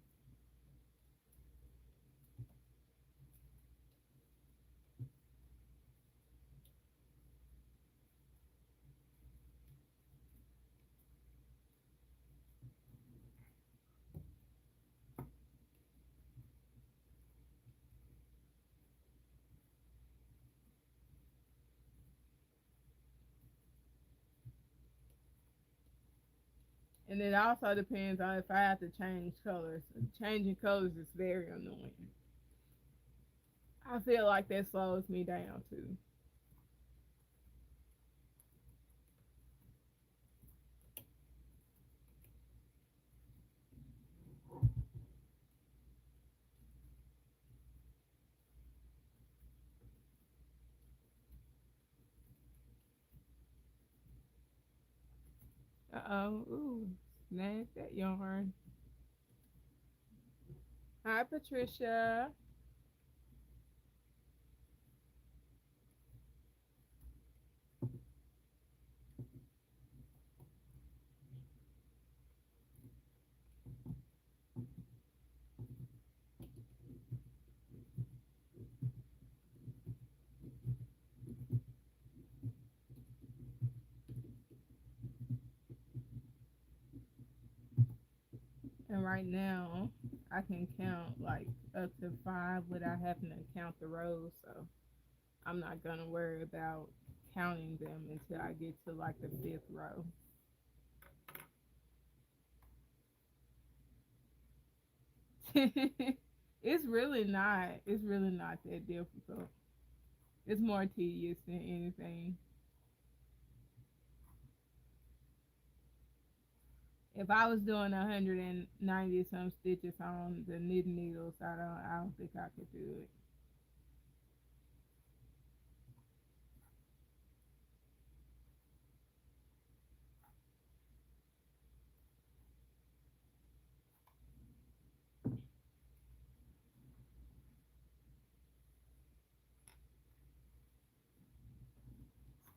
And it also depends on if I have to change colors. Changing colors is very annoying. I feel like that slows me down too. Uh-oh. Ooh. Snag that yarn. Hi, Patricia. And right now, I can count like up to 5 without having to count the rows. So I'm not gonna worry about counting them until I get to like the fifth row. It's really not. It's really not that difficult. It's more tedious than anything. If I was doing 190 some stitches on the knitting needles, I don't think I could do it.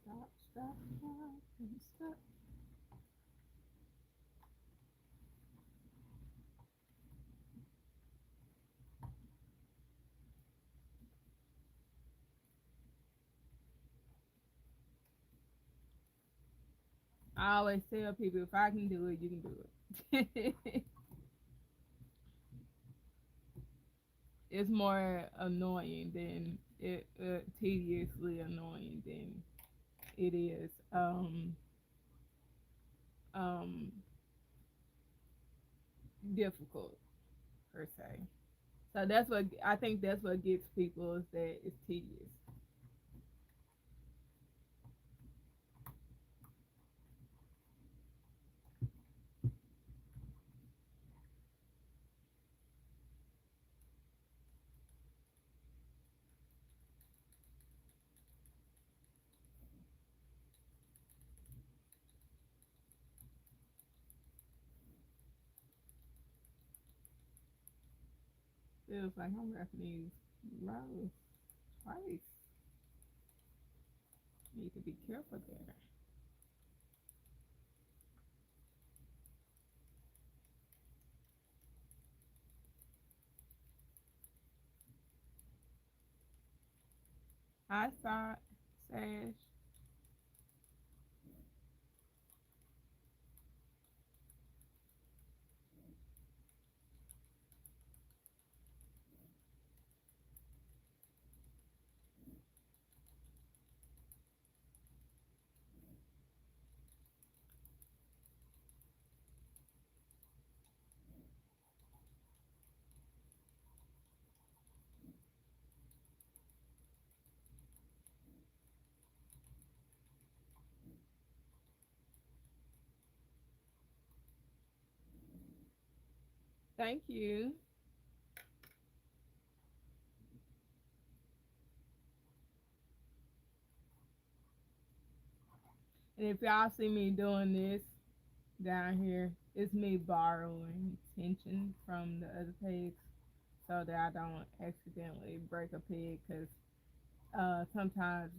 Stop, stop, stop, stop. I always tell people if I can do it, you can do it. It's more annoying than it tediously annoying than it is um difficult per se. So that's what I think that's what gets people is that it's tedious. Feels like I'm wrapping these rows twice. Need to be careful there. I thought Sash. Thank you. And if y'all see me doing this down here, it's me borrowing tension from the other pegs so that I don't accidentally break a peg because sometimes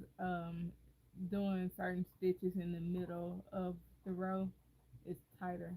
doing certain stitches in the middle of the row, it's tighter.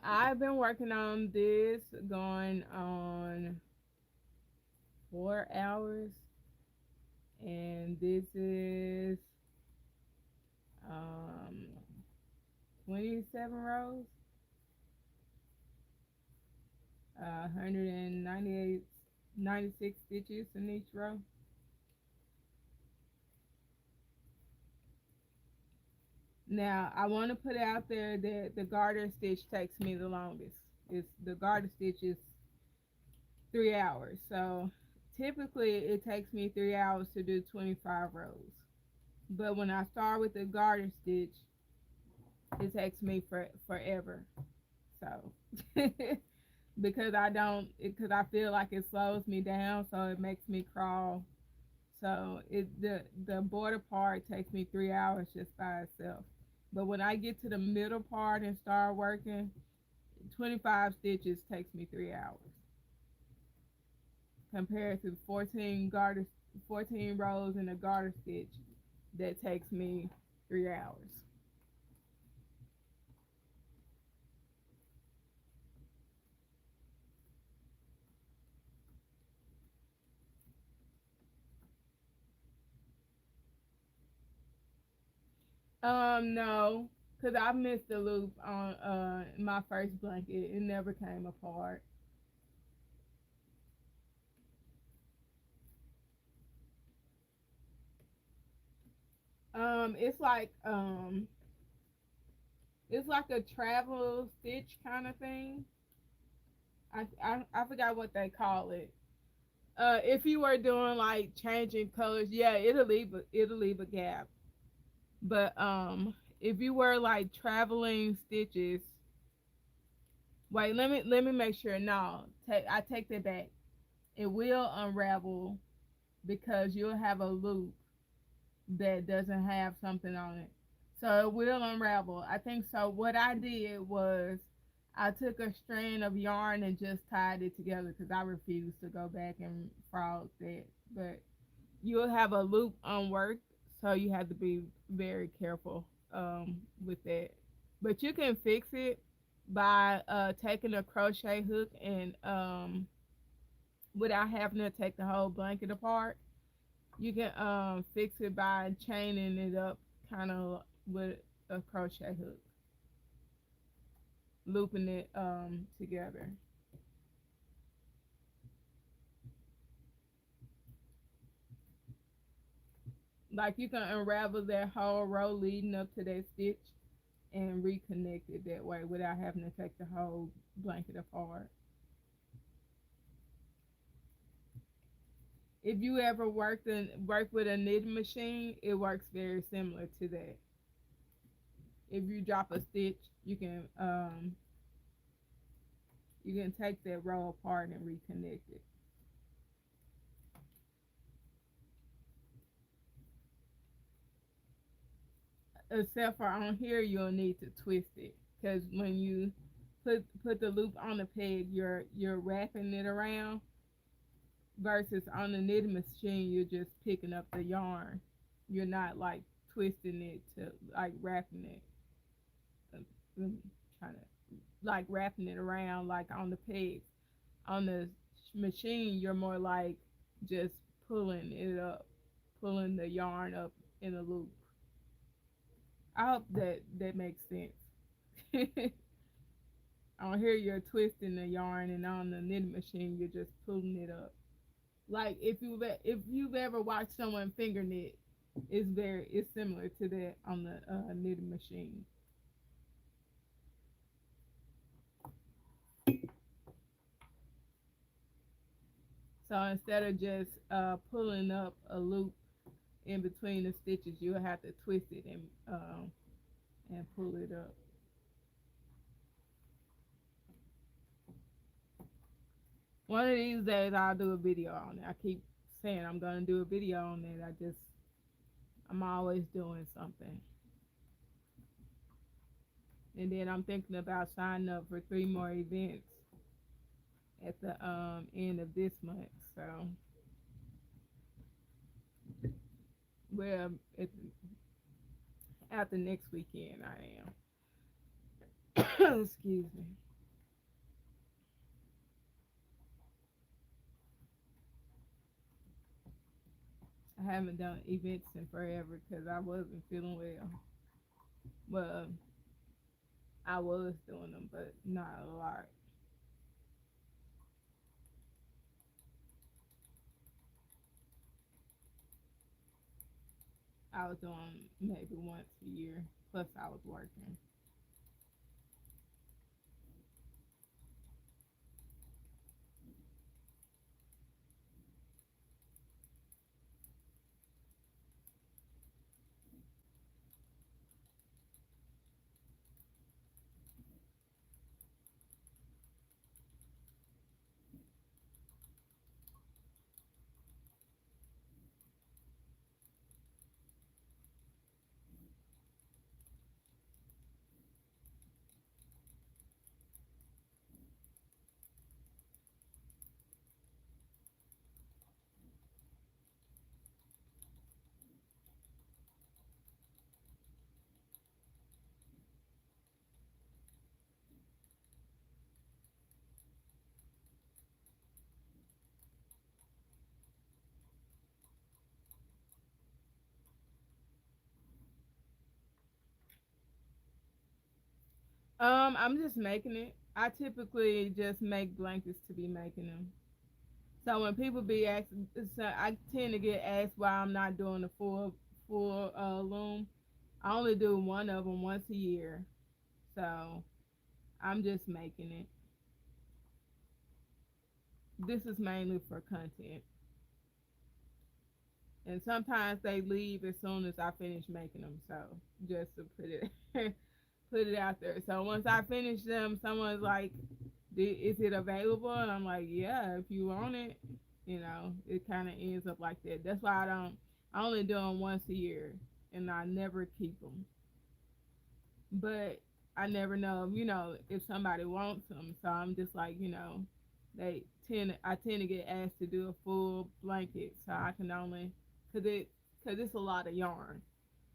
I've been working on this going on 4 hours, and this is um 27 rows, 198, 96 stitches in each row. Now, I want to put out there that the garter stitch takes me the longest. It's the garter stitch is 3 hours. So typically it takes me 3 hours to do 25 rows. But when I start with the garter stitch, it takes me forever. So because I feel like it slows me down, so it makes me crawl. So the border part takes me 3 hours just by itself. But when I get to the middle part and start working, 25 stitches takes me 3 hours compared to 14 rows in a garter stitch that takes me 3 hours. No, cause I missed the loop on my first blanket. It never came apart. It's like it's like a travel stitch kind of thing. I forgot what they call it. If you were doing like changing colors, yeah, it'll leave a gap. But if you were like traveling stitches, wait, let me make sure. No, I take that back. It will unravel because you'll have a loop that doesn't have something on it. So it will unravel. I think so. What I did was I took a strand of yarn and just tied it together because I refused to go back and frog that. But you'll have a loop unworked, so you have to be very careful with that. But you can fix it by taking a crochet hook and without having to take the whole blanket apart. You can fix it by chaining it up kind of with a crochet hook, looping it together. Like you can unravel that whole row leading up to that stitch and reconnect it that way without having to take the whole blanket apart. If you ever work with a knitting machine, it works very similar to that. If you drop a stitch, you can take that row apart and reconnect it. Except for on here, you'll need to twist it because when you put the loop on the peg, you're wrapping it around. Versus on the knitting machine, you're just picking up the yarn. You're not like twisting it to like wrapping it. I'm trying to like wrapping it around like on the pegs. On the machine, you're more like just pulling it up, pulling the yarn up in a loop. I hope that makes sense. On here, you're twisting the yarn, and on the knitting machine, you're just pulling it up. Like if you've ever watched someone finger knit, it's similar to that on the knitting machine. So instead of just pulling up a loop in between the stitches, you'll have to twist it and pull it up. One of these days I'll do a video on it. I keep saying I'm gonna do a video on it. I'm always doing something. And then I'm thinking about signing up for 3 more events at the end of this month. So, well, after next weekend I am. Excuse me. I haven't done events in forever because I wasn't feeling well. Well, I was doing them, but not a lot. I was doing maybe once a year. Plus, I was working. I'm just making it. I typically just make blankets to be making them. So when people be asking, so I tend to get asked why I'm not doing the full loom. I only do one of them once a year, so I'm just making it. This is mainly for content, and sometimes they leave as soon as I finish making them. So just to put it put it out there. So once I finish them, someone's like, "Is it available?" And I'm like, "Yeah, if you want it." It kind of ends up like that. That's why I don't. I only do them once a year, and I never keep them. But I never know, if somebody wants them. So I'm just like, I tend to get asked to do a full blanket, so I can only, cause it's a lot of yarn.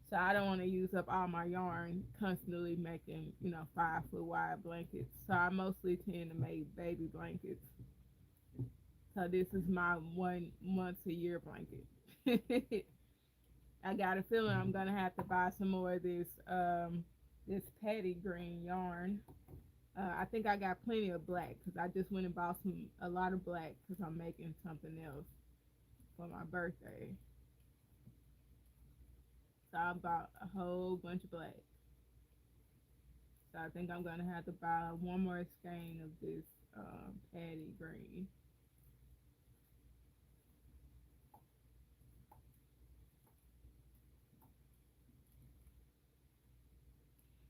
So I don't want to use up all my yarn constantly making, 5 foot wide blankets. So I mostly tend to make baby blankets. So this is my one once a year blanket. I got a feeling I'm gonna have to buy some more of this patty green yarn. I think I got plenty of black because I just went and bought a lot of black because I'm making something else for my birthday. So I bought a whole bunch of black. So I think I'm gonna have to buy one more skein of this patty green.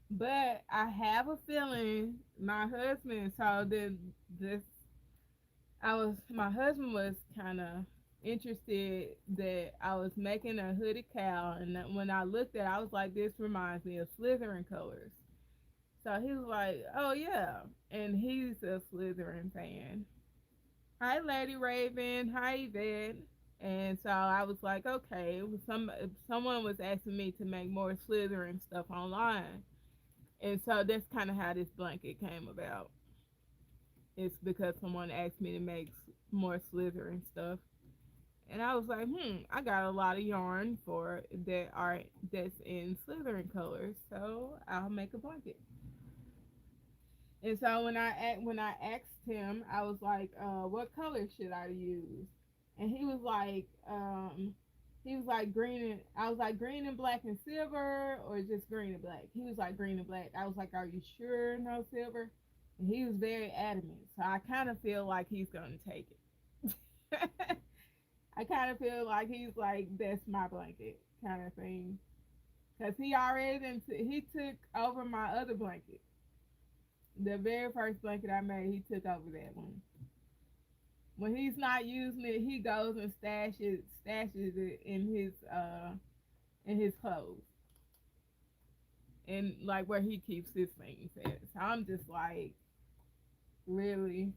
But I have a feeling my husband saw this. My husband was kind of interested that I was making a hooded cow, and that when I looked at it, I was like, this reminds me of Slytherin colors. So he was like, oh yeah, and he's a Slytherin fan. Hi, Lady Raven. Hi, Yvette. And so I was like, okay, someone was asking me to make more Slytherin stuff online. And so that's kind of how this blanket came about. It's because someone asked me to make more Slytherin stuff, and I was like, I got a lot of yarn for that's in Slytherin colors, so I'll make a blanket. And so when I asked him, I was like, what color should I use? And he was like green and I was like green and black and silver or just green and black. He was like green and black. I was like, are you sure no silver? And he was very adamant. So I kind of feel like he's gonna take it. I kind of feel like he's like that's my blanket kind of thing. Cause he took over my other blanket. The very first blanket I made, he took over that one. When he's not using it, he goes and stashes it in his clothes and like where he keeps his things at. So I'm just like, really.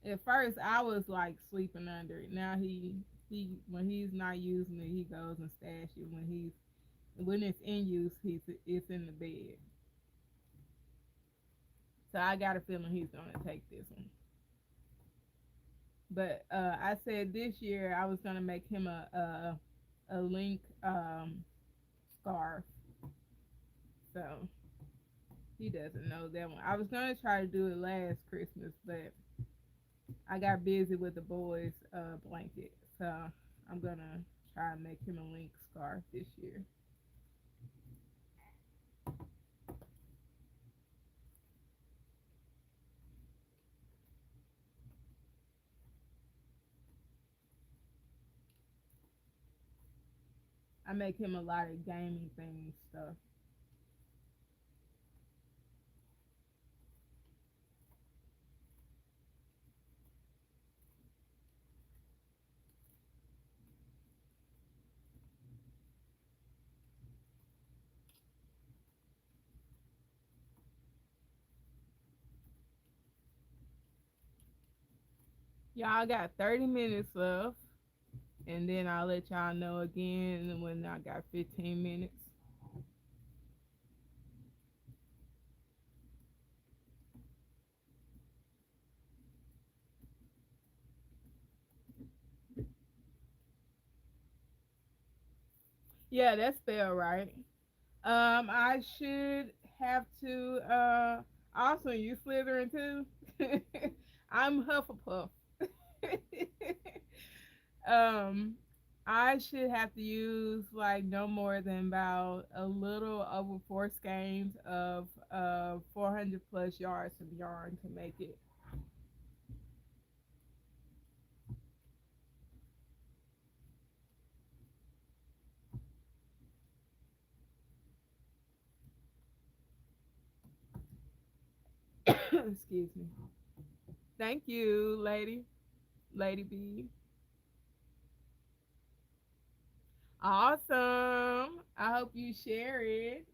At first, I was like sleeping under it. Now he when he's not using it, he goes and stashes it. When it's in use, it's in the bed. So I got a feeling he's gonna take this one. But I said this year I was gonna make him a link scarf. So he doesn't know that one. I was gonna try to do it last Christmas, but I got busy with the boys' blanket. So I'm gonna try and make him a link scarf this year. I make him a lot of gaming things stuff. Y'all got 30 minutes left, and then I'll let y'all know again when I got 15 minutes. Yeah, that's spelled right. I should have to. Also, you Slytherin too. I'm Hufflepuff. um, I should have to use like no more than about a little over 4 skeins of 400 plus yards of yarn to make it. Excuse me. Thank you, Lady B. Awesome. I hope you share it.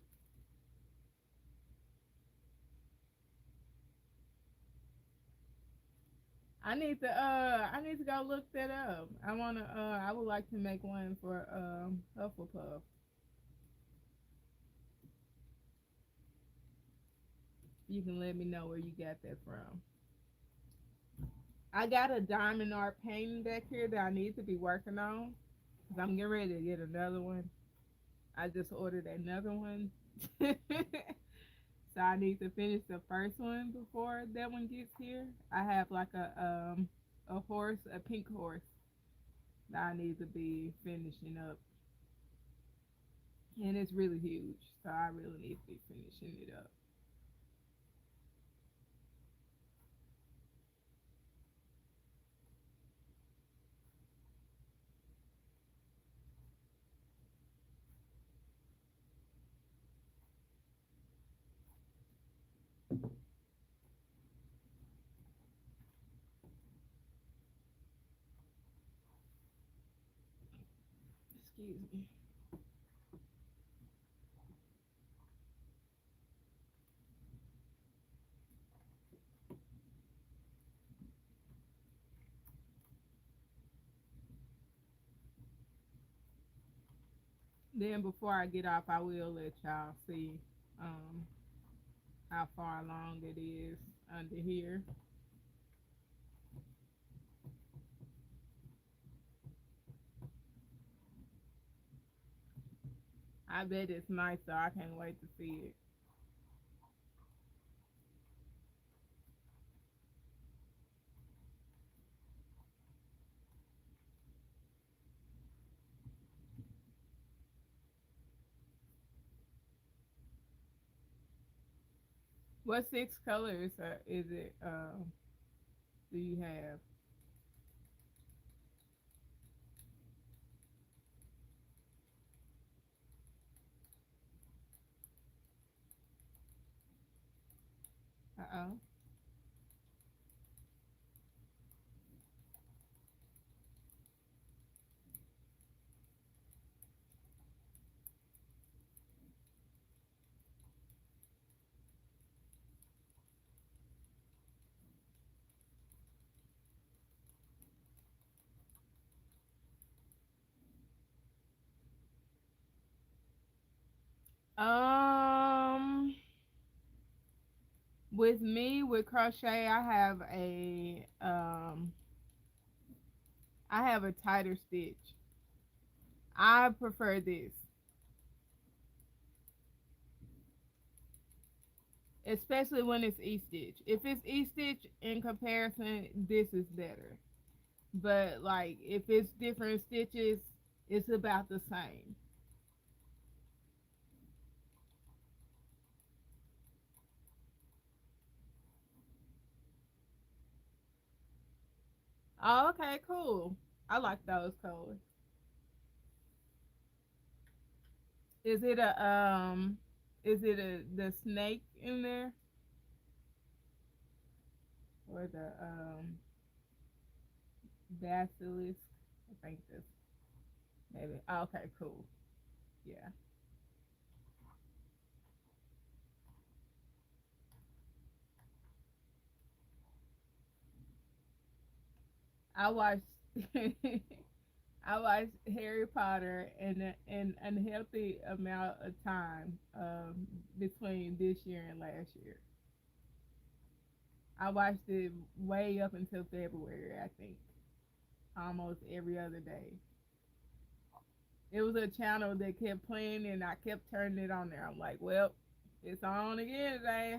I need to go look that up. I would like to make one for Hufflepuff. You can let me know where you got that from. I got a diamond art painting back here that I need to be working on because I'm getting ready to get another one. I just ordered another one. So I need to finish the first one before that one gets here. I have like a horse, a pink horse that I need to be finishing up. And it's really huge, so I really need to be finishing it up. Excuse me. Then before I get off, I will let y'all see um, how far along it is under here. I bet it's nice, so I can't wait to see it. What six colors is it? Do you have? Uh oh. With me with crochet, I have a tighter stitch. I prefer this, especially when it's E stitch. If it's E stitch in comparison, this is better. But like if it's different stitches, it's about the same. Oh, okay, cool. I like those colors. Is it a the snake in there or the basilisk? I think this maybe. Oh, okay, cool. Yeah. I watched I watched Harry Potter in an unhealthy amount of time between this year and last year. I watched it way up until February, I think, almost every other day. It was a channel that kept playing, and I kept turning it on there. I'm like, well, it's on again today.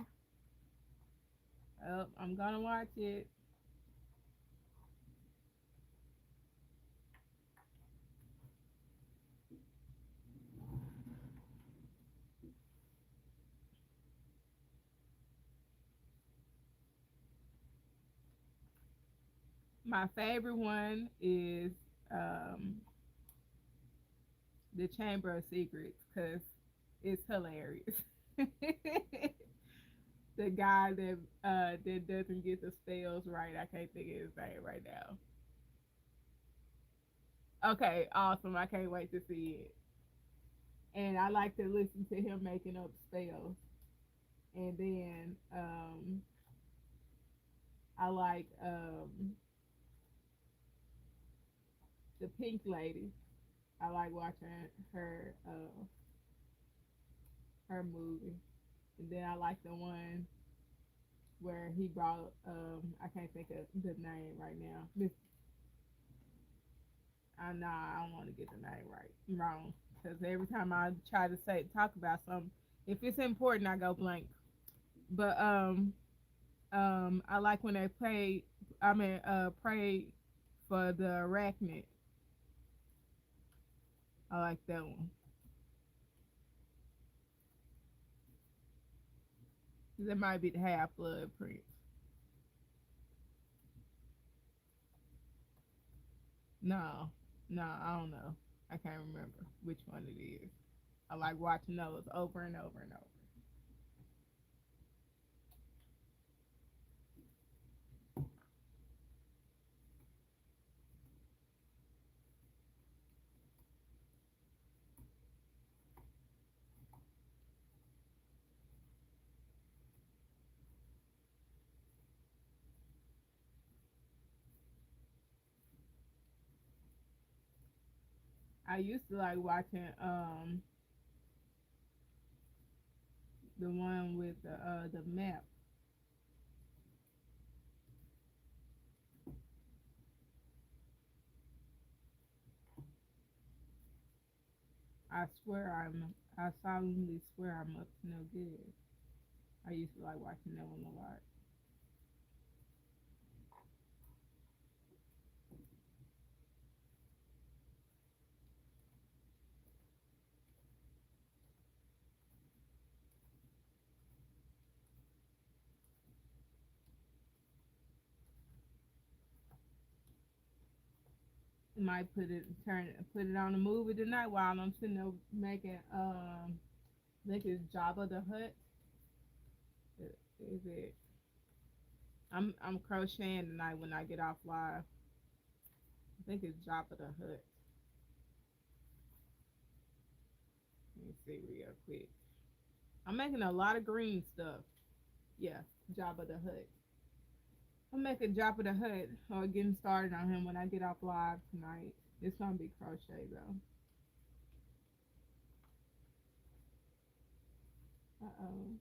Oh, I'm gonna watch it. My favorite one is um, the Chamber of Secrets because it's hilarious. The guy that doesn't get the spells right. I can't think of his name right now. Okay, awesome. I can't wait to see it. And I like to listen to him making up spells. And then I like the Pink Lady. I like watching her movie. And then I like the one where he brought I can't think of the name right now. I don't want to get the name right wrong because every time I try to say talk about something, if it's important, I go blank. But I like when they pray. I mean, pray for the arachnid. I like that one. That might be the Half Blood Prince. No, no, I don't know. I can't remember which one it is. I like watching those over and over and over. I used to like watching the one with the map. I solemnly swear I'm up to no good. I used to like watching that one a lot. Might put it on the movie tonight while I'm sitting there making I think it's Jabba the Hutt. Is it? I'm crocheting tonight when I get off live. I think it's Jabba the Hutt. Let me see real quick. I'm making a lot of green stuff. Yeah, Jabba the Hutt. I'm making Jabba the Hutt or getting started on him when I get off live tonight. It's gonna be crochet though. Uh oh.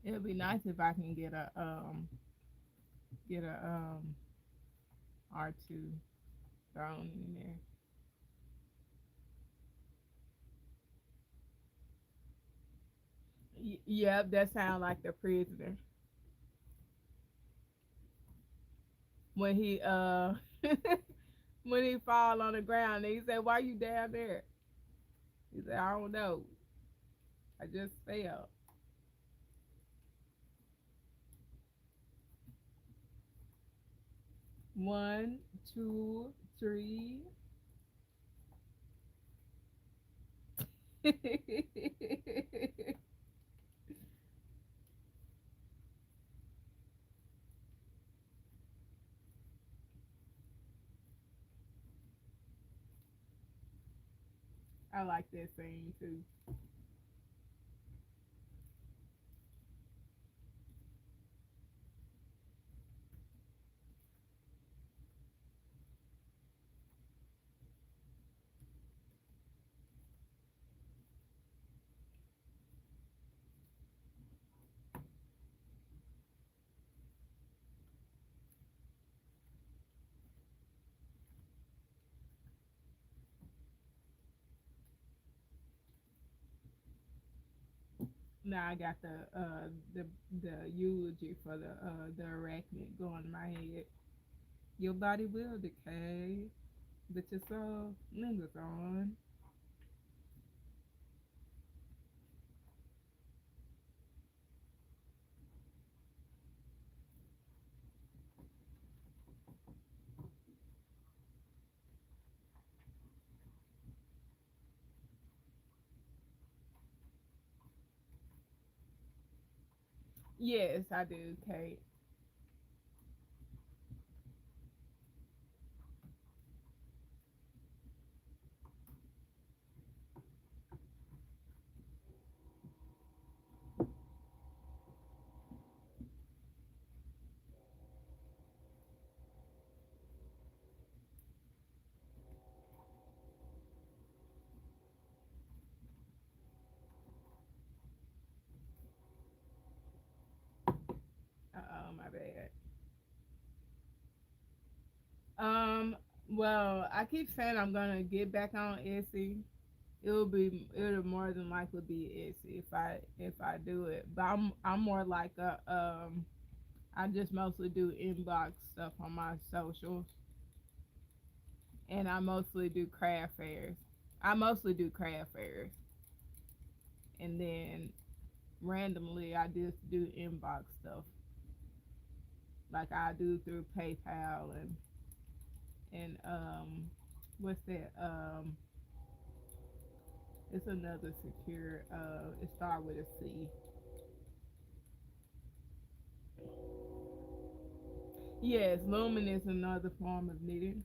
It'd be nice if I can get a R2 thrown in there. Yep, that sounds like the prisoner when he when he fall on the ground and he said, "Why you down there?" He said, "I don't know. I just fell." 1, 2, 3. I like that scene too. Now I got the eulogy for the arachnid going in my head. Your body will decay, but your soul lingers on. Yes, I do, Kate. My bad. Um, well, I keep saying I'm gonna get back on Etsy. It'll more than likely be Etsy if I do it. But I'm more like a I just mostly do inbox stuff on my socials, and I mostly do craft fairs. I mostly do craft fairs, and then randomly I just do inbox stuff like I do through PayPal and what's that? It's another secure. It starts with a C. Yes, looming is another form of knitting.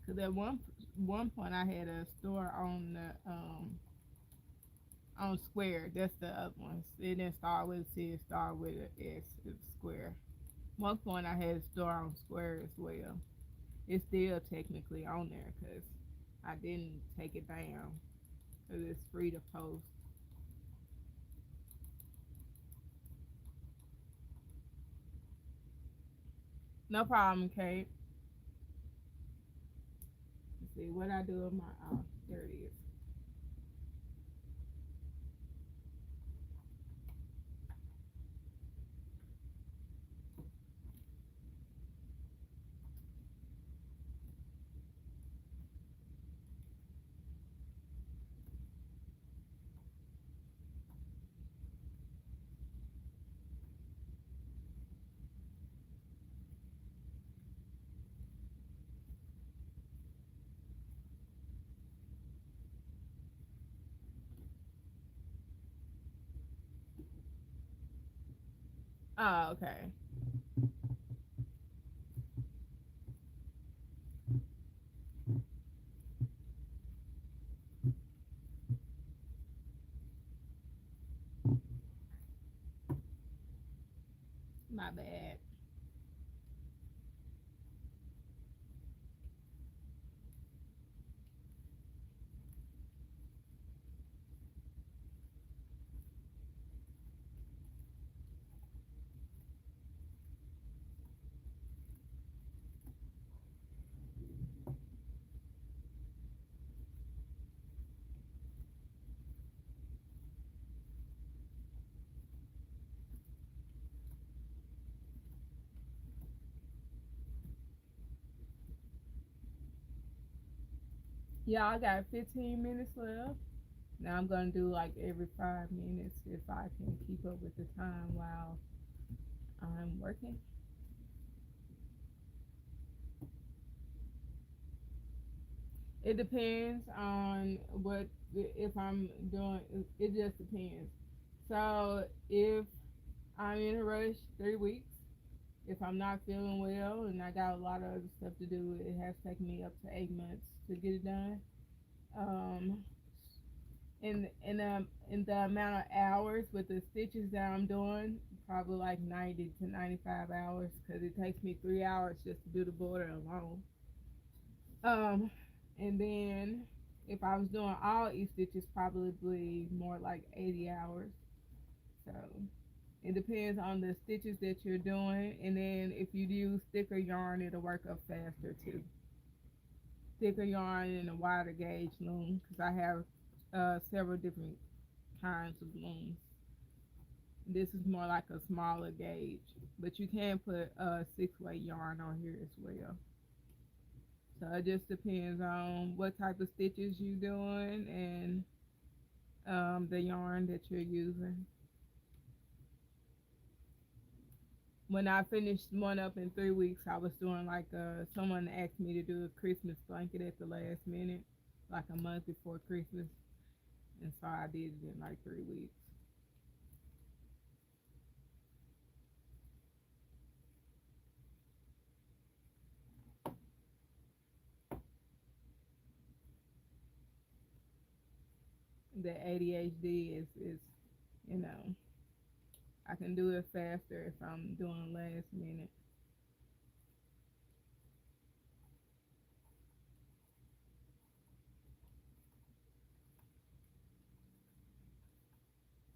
Cause at one point I had a store on Square. That's the other one. It didn't start with a C. It started with a S. It's Square. One point I had a store on Square as well. It's still technically on there because I didn't take it down because it's free to post. No problem, Kate. Let's see what I do with my. Oh, there it is. Oh, okay. My bad. Yeah, I got 15 minutes left. Now I'm gonna do like every 5 minutes if I can keep up with the time while I'm working. It depends on what if I'm doing. It just depends. So if I'm in a rush, 3 weeks. If I'm not feeling well and I got a lot of other stuff to do, it has taken me up to 8 months to get it done. Um, in the amount of hours with the stitches that I'm doing, probably like 90 to 95 hours because it takes me 3 hours just to do the border alone. Um, and then if I was doing all e-stitches, probably more like 80 hours. So it depends on the stitches that you're doing, and then if you use thicker yarn, it'll work up faster too. Thicker yarn and a wider gauge loom, because I have several different kinds of looms. This is more like a smaller gauge, but you can put 6-weight yarn on here as well. So it just depends on what type of stitches you're doing and the yarn that you're using. When I finished one up in 3 weeks, I was doing like someone asked me to do a Christmas blanket at the last minute, like a month before Christmas, and so I did it in like 3 weeks. The ADHD is you know I can do it faster if I'm doing last minute.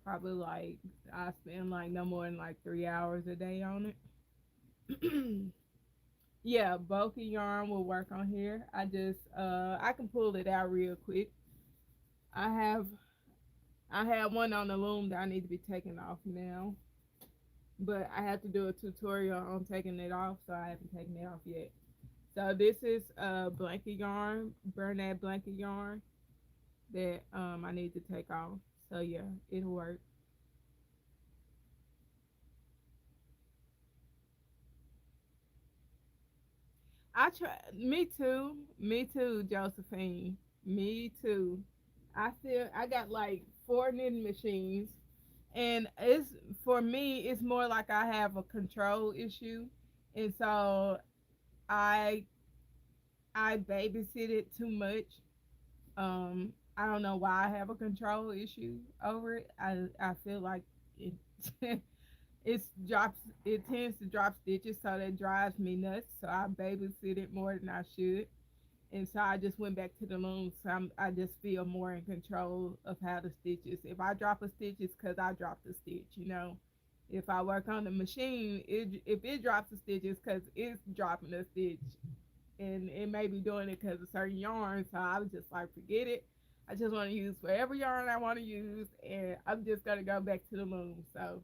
Probably like I spend like no more than like 3 hours a day on it. Yeah, bulky yarn will work on here. I can pull it out real quick. I have I have one on the loom that I need to be taking off now, but I have to do a tutorial on taking it off, so I haven't taken it off yet. So this is a blanket yarn, Bernat blanket yarn that I need to take off. So yeah, it'll work. I try. Me too, Josephine. Me too. I got like four knitting machines, and it's for me. It's more like I have a control issue, and so I I babysit it too much. I don't know why I have a control issue over it. I feel like it it tends to drop stitches, so that drives me nuts. So I babysit it more than I should. And so I just went back to the loom. So I just feel more in control of how the stitches. If I drop a stitch, it's because I dropped a stitch. If I work on the machine, if it drops a stitch, it's because it's dropping a stitch, and it may be doing it because of certain yarn. So I was just like, forget it. I just want to use whatever yarn I want to use, and I'm just gonna go back to the loom. So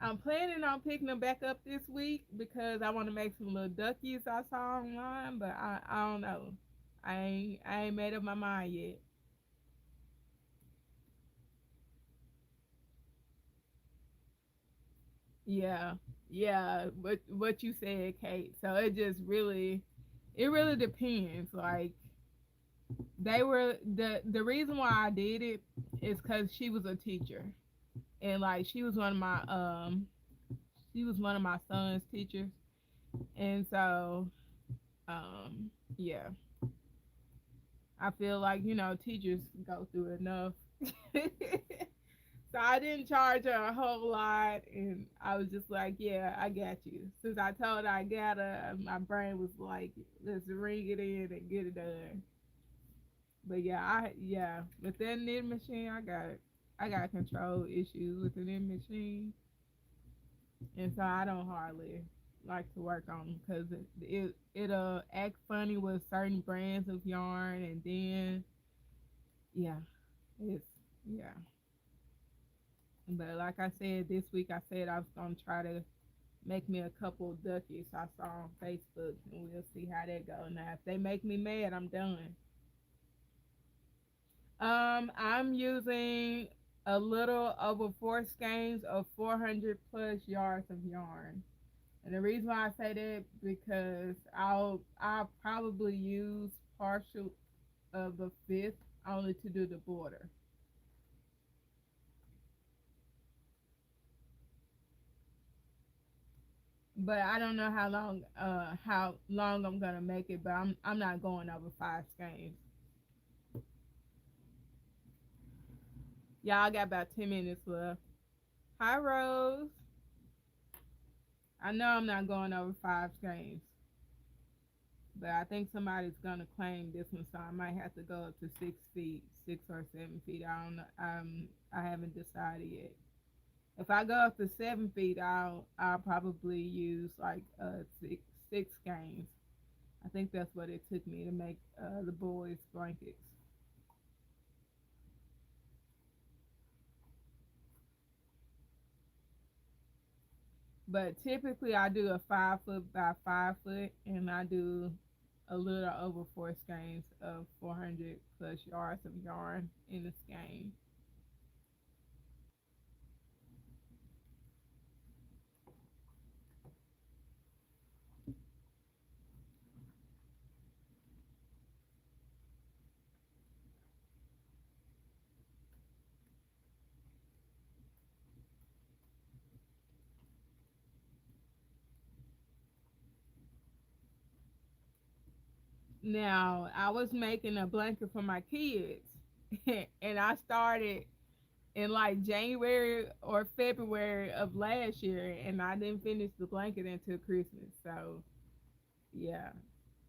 I'm planning on picking them back up this week because I want to make some little duckies I saw online, but I don't know. I ain't made up my mind yet. Yeah, yeah. What you said, Kate. So it really depends. Like the reason why I did it is because she was a teacher, and like she was one of my son's teachers, and so yeah, I feel like teachers go through enough. So I didn't charge her a whole lot, and I was just like, "Yeah, I got you." Since I told her I got her, my brain was like, "Let's ring it in and get it done." But yeah, with that knitting machine, I got control issues with the knitting machine, and so I don't hardly like to work on them because it'll act funny with certain brands of yarn, and then yeah, it's yeah. But like I said, this week I said I was gonna try to make me a couple of duckies I saw on Facebook, and we'll see how that go. Now, if they make me mad, I'm done. I'm using a little over four skeins of 400 plus yards of yarn, and the reason why I say that because I'll probably use partial of the fifth only to do the border. But I don't know how long I'm gonna make it. But I'm not going over five skeins. Y'all got about 10 minutes left. Hi Rose. I know I'm not going over five skeins, but I think somebody's gonna claim this one, so I might have to go up to 6 feet, 6 or 7 feet. I don't know. I haven't decided yet. If I go up to 7 feet, I'll probably use like six skeins. I think that's what it took me to make the boys' blankets. But typically, I do a 5 foot by 5 foot, and I do a little over four skeins of 400 plus yards of yarn in the skein. Now, I was making a blanket for my kids, and I started in like January or February of last year, and I didn't finish the blanket until Christmas. So, yeah.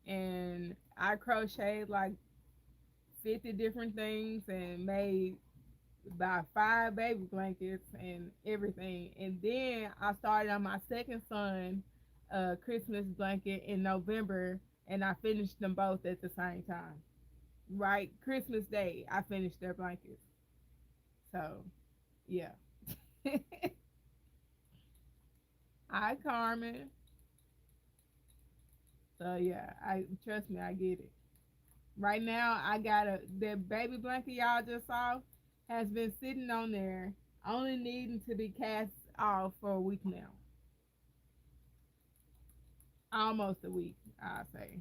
And I crocheted like 50 different things and made about five baby blankets and everything. And then I started on my second son Christmas blanket in November, and I finished them both at the same time. right Christmas Day. I finished their blankets. So yeah. Hi Carmen. So yeah, I trust me, I get it. Right now, I got the baby blanket y'all just saw has been sitting on there, only needing to be cast off for a week now, almost a week, I say.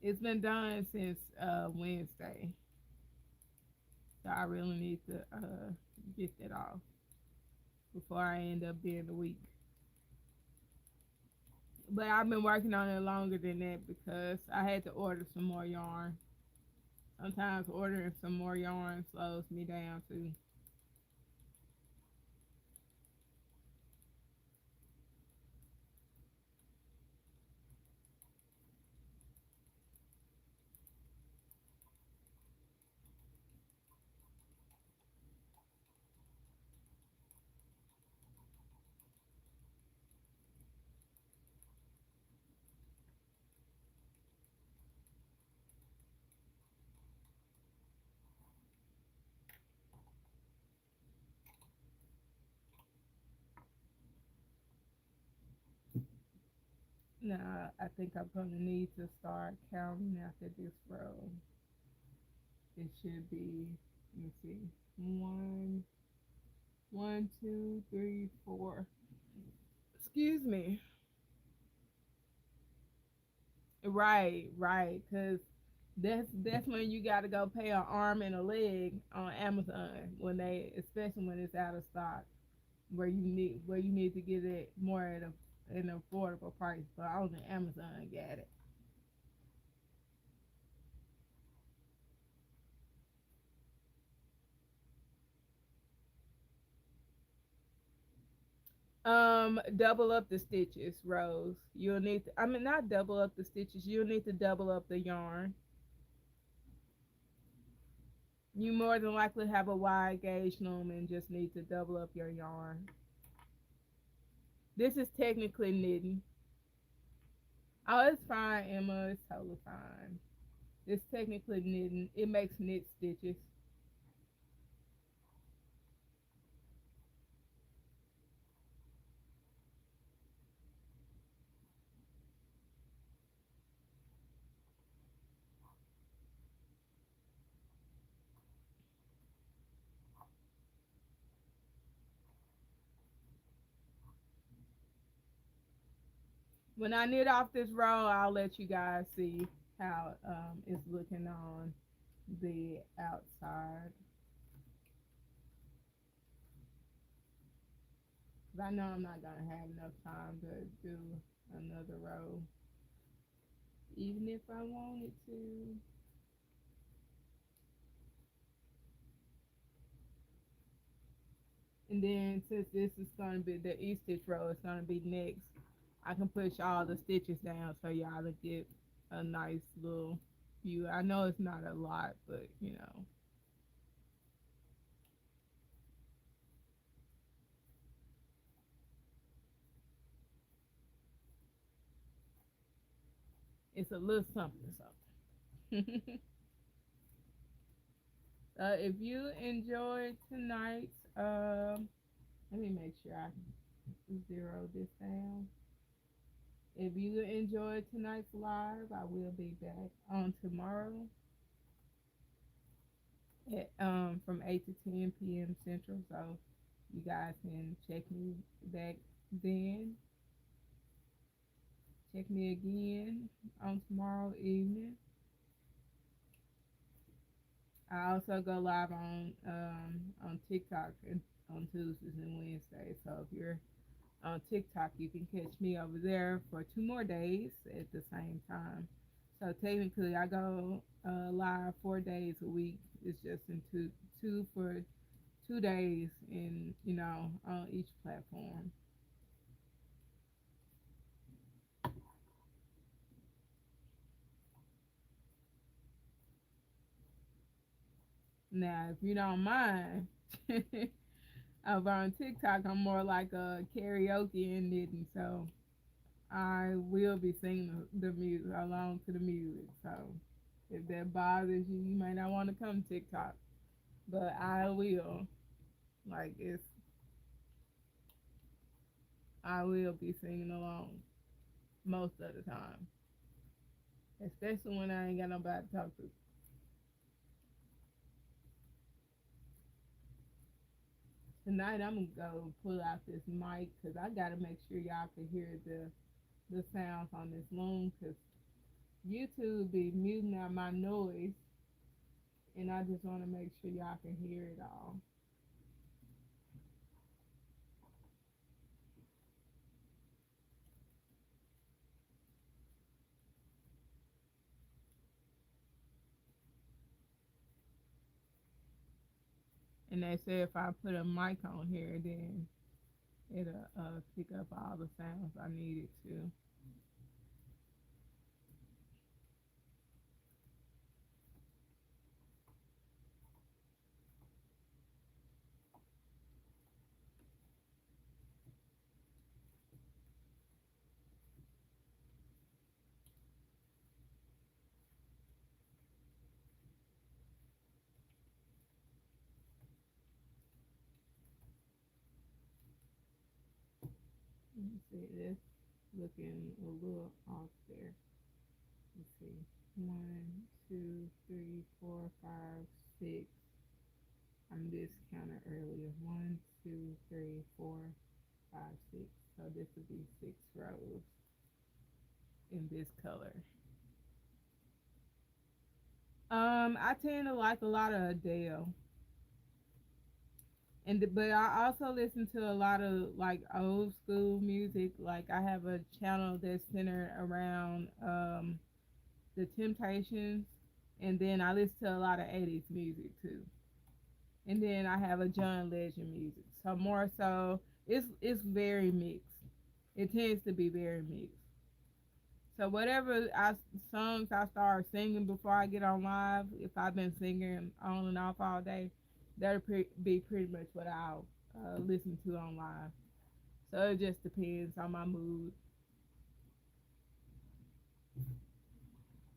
It's been done since Wednesday, so I really need to get that off before I end up being a week. But I've been working on it longer than that because I had to order some more yarn. Sometimes ordering some more yarn slows me down too. Now I think I'm gonna need to start counting after this row. It should be, let me see, one, one, two, three, four. Excuse me. Right, right, cause that's when you gotta go pay an arm and a leg on Amazon when they, especially when it's out of stock, where you need to get it more at an affordable price. But only Amazon got it. Double up the stitches, Rose. You'll need to, I mean, not double up the stitches. You'll need to double up the yarn. You more than likely have a wide gauge loom and just need to double up your yarn. This is technically knitting. Oh, it's fine, Emma. It's totally fine. It's technically knitting. It makes knit stitches. When I knit off this row, I'll let you guys see how it's looking on the outside. 'Cause I know I'm not gonna have enough time to do another row, even if I wanted to. And then since this is gonna be the E stitch row, it's gonna be next. I can push all the stitches down so y'all to get a nice little view. I know it's not a lot, but you know, it's a little something something. If you enjoyed tonight's, let me make sure I zero this down. If you enjoyed tonight's live, I will be back on tomorrow at from 8 to 10 p.m. Central. So you guys can check me back then. Check me again on tomorrow evening. I also go live on TikTok and on Tuesdays and Wednesdays. So if you're on TikTok, you can catch me over there for 2 more days at the same time. So technically, I go live 4 days a week. It's just in two for 2 days, in on each platform. Now, if you don't mind, over on TikTok, I'm more like a karaoke and knitting, so I will be singing the music along to the music. So If that bothers you, you might not want to come to TikTok, but I will. Like it's, I will be singing along most of the time, especially when I ain't got nobody to talk to. Tonight I'm gonna go pull out this mic because I gotta make sure y'all can hear the sounds on this Loom because YouTube be muting out my noise, and I just want to make sure y'all can hear it all. And they say if I put a mic on here, then it'll pick up all the sounds I need it to. Let me see this looking a little off there. Let's see. One, two, three, four, five, six. I discounted earlier. One, two, three, four, five, six. So this would be 6 rows in this color. I tend to like a lot of Adele, and but I also listen to a lot of like old school music. Like I have a channel that's centered around the Temptations, and then I listen to a lot of 80s music too. And then I have a John Legend music. So more so, it's very mixed. It tends to be very mixed. So whatever songs I start singing before I get on live, if I've been singing on and off all day, that'll be pretty much what I'll listen to on live. So it just depends on my mood.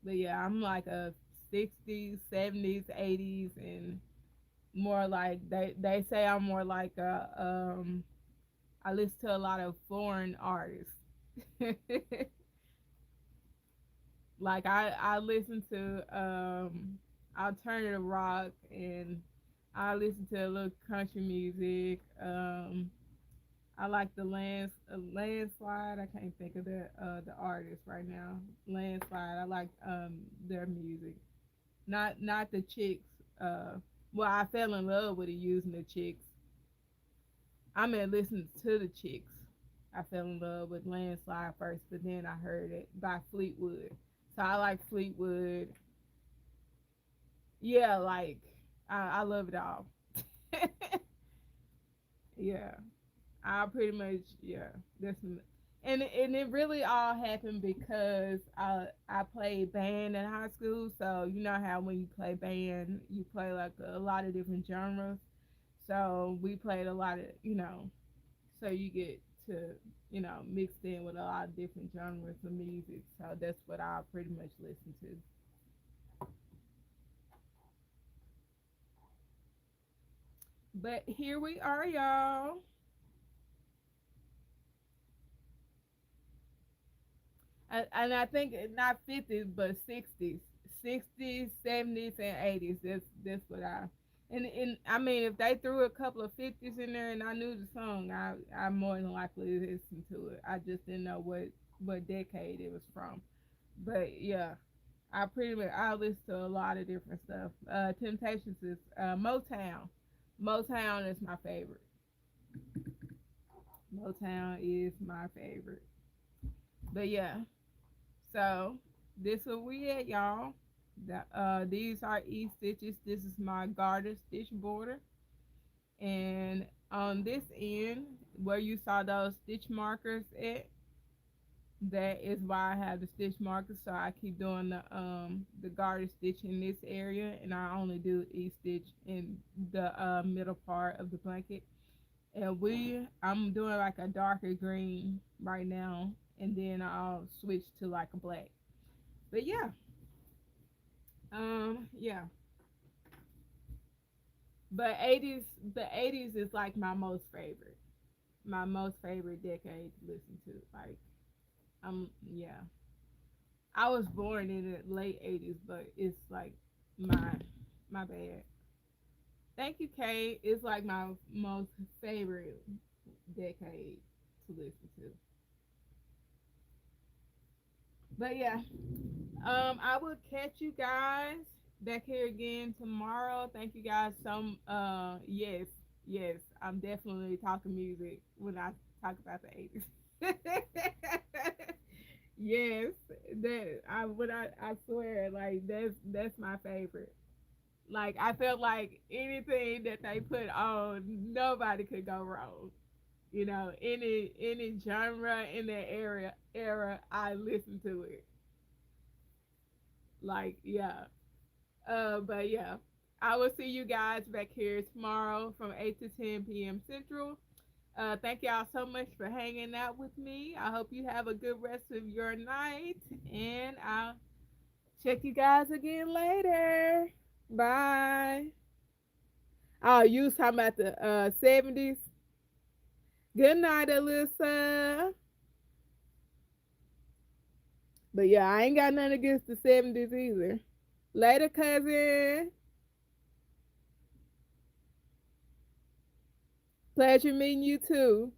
But yeah, I'm like a 60s, 70s, 80s, and more like they say I'm more like a I listen to a lot of foreign artists. Like I listen to alternative rock, and I listen to a little country music. I like the landslide. I can't think of the artist right now. Landslide. I like their music. Not the chicks. Well, I fell in love with it using the chicks. I mean, listening to the chicks. I fell in love with Landslide first, but then I heard it by Fleetwood. So I like Fleetwood. Yeah, like I love it all. Yeah, I pretty much yeah. This and it really all happened because I played band in high school. So you know how when you play band, you play like a lot of different genres. So we played a lot of so you get to mixed in with a lot of different genres of music. So that's what I pretty much listen to. But here we are, y'all. And I think not 50s, but 60s, 70s, and 80s. That's what I. And I mean, if they threw a couple of 50s in there and I knew the song, I more than likely listen to it. I just didn't know what decade it was from. But yeah, I listen to a lot of different stuff. Temptations is Motown. Motown is my favorite. Motown is my favorite. But yeah, so this what we at, y'all. These are stitches. This is my garter stitch border, and on this end where you saw those stitch markers at, that is why I have the stitch markers. So I keep doing the garter stitch in this area, and I only do stitch in the middle part of the blanket. And I'm doing like a darker green right now, and then I'll switch to like a black. But yeah, Yeah. But 80s, the 80s is like my most favorite. My most favorite decade to listen to. Like, yeah. I was born in the late 80s, but it's like my my bad. Thank you, Kate. It's like my most favorite decade to listen to. But yeah, I will catch you guys back here again tomorrow. Thank you guys yes, yes, I'm definitely talking music when I talk about the 80s. Yes, I swear, like that's my favorite. Like I felt like anything that they put on, nobody could go wrong. You know, any genre in that era, I listen to it. Like, yeah. But yeah, I will see you guys back here tomorrow from 8 to 10 p.m. Central. Thank y'all so much for hanging out with me. I hope you have a good rest of your night, and I'll check you guys again later. Bye. Oh, you was talking about the 70s. Good night, Alyssa. But yeah, I ain't got nothing against the 70s either. Later, cousin. Pleasure meeting you too.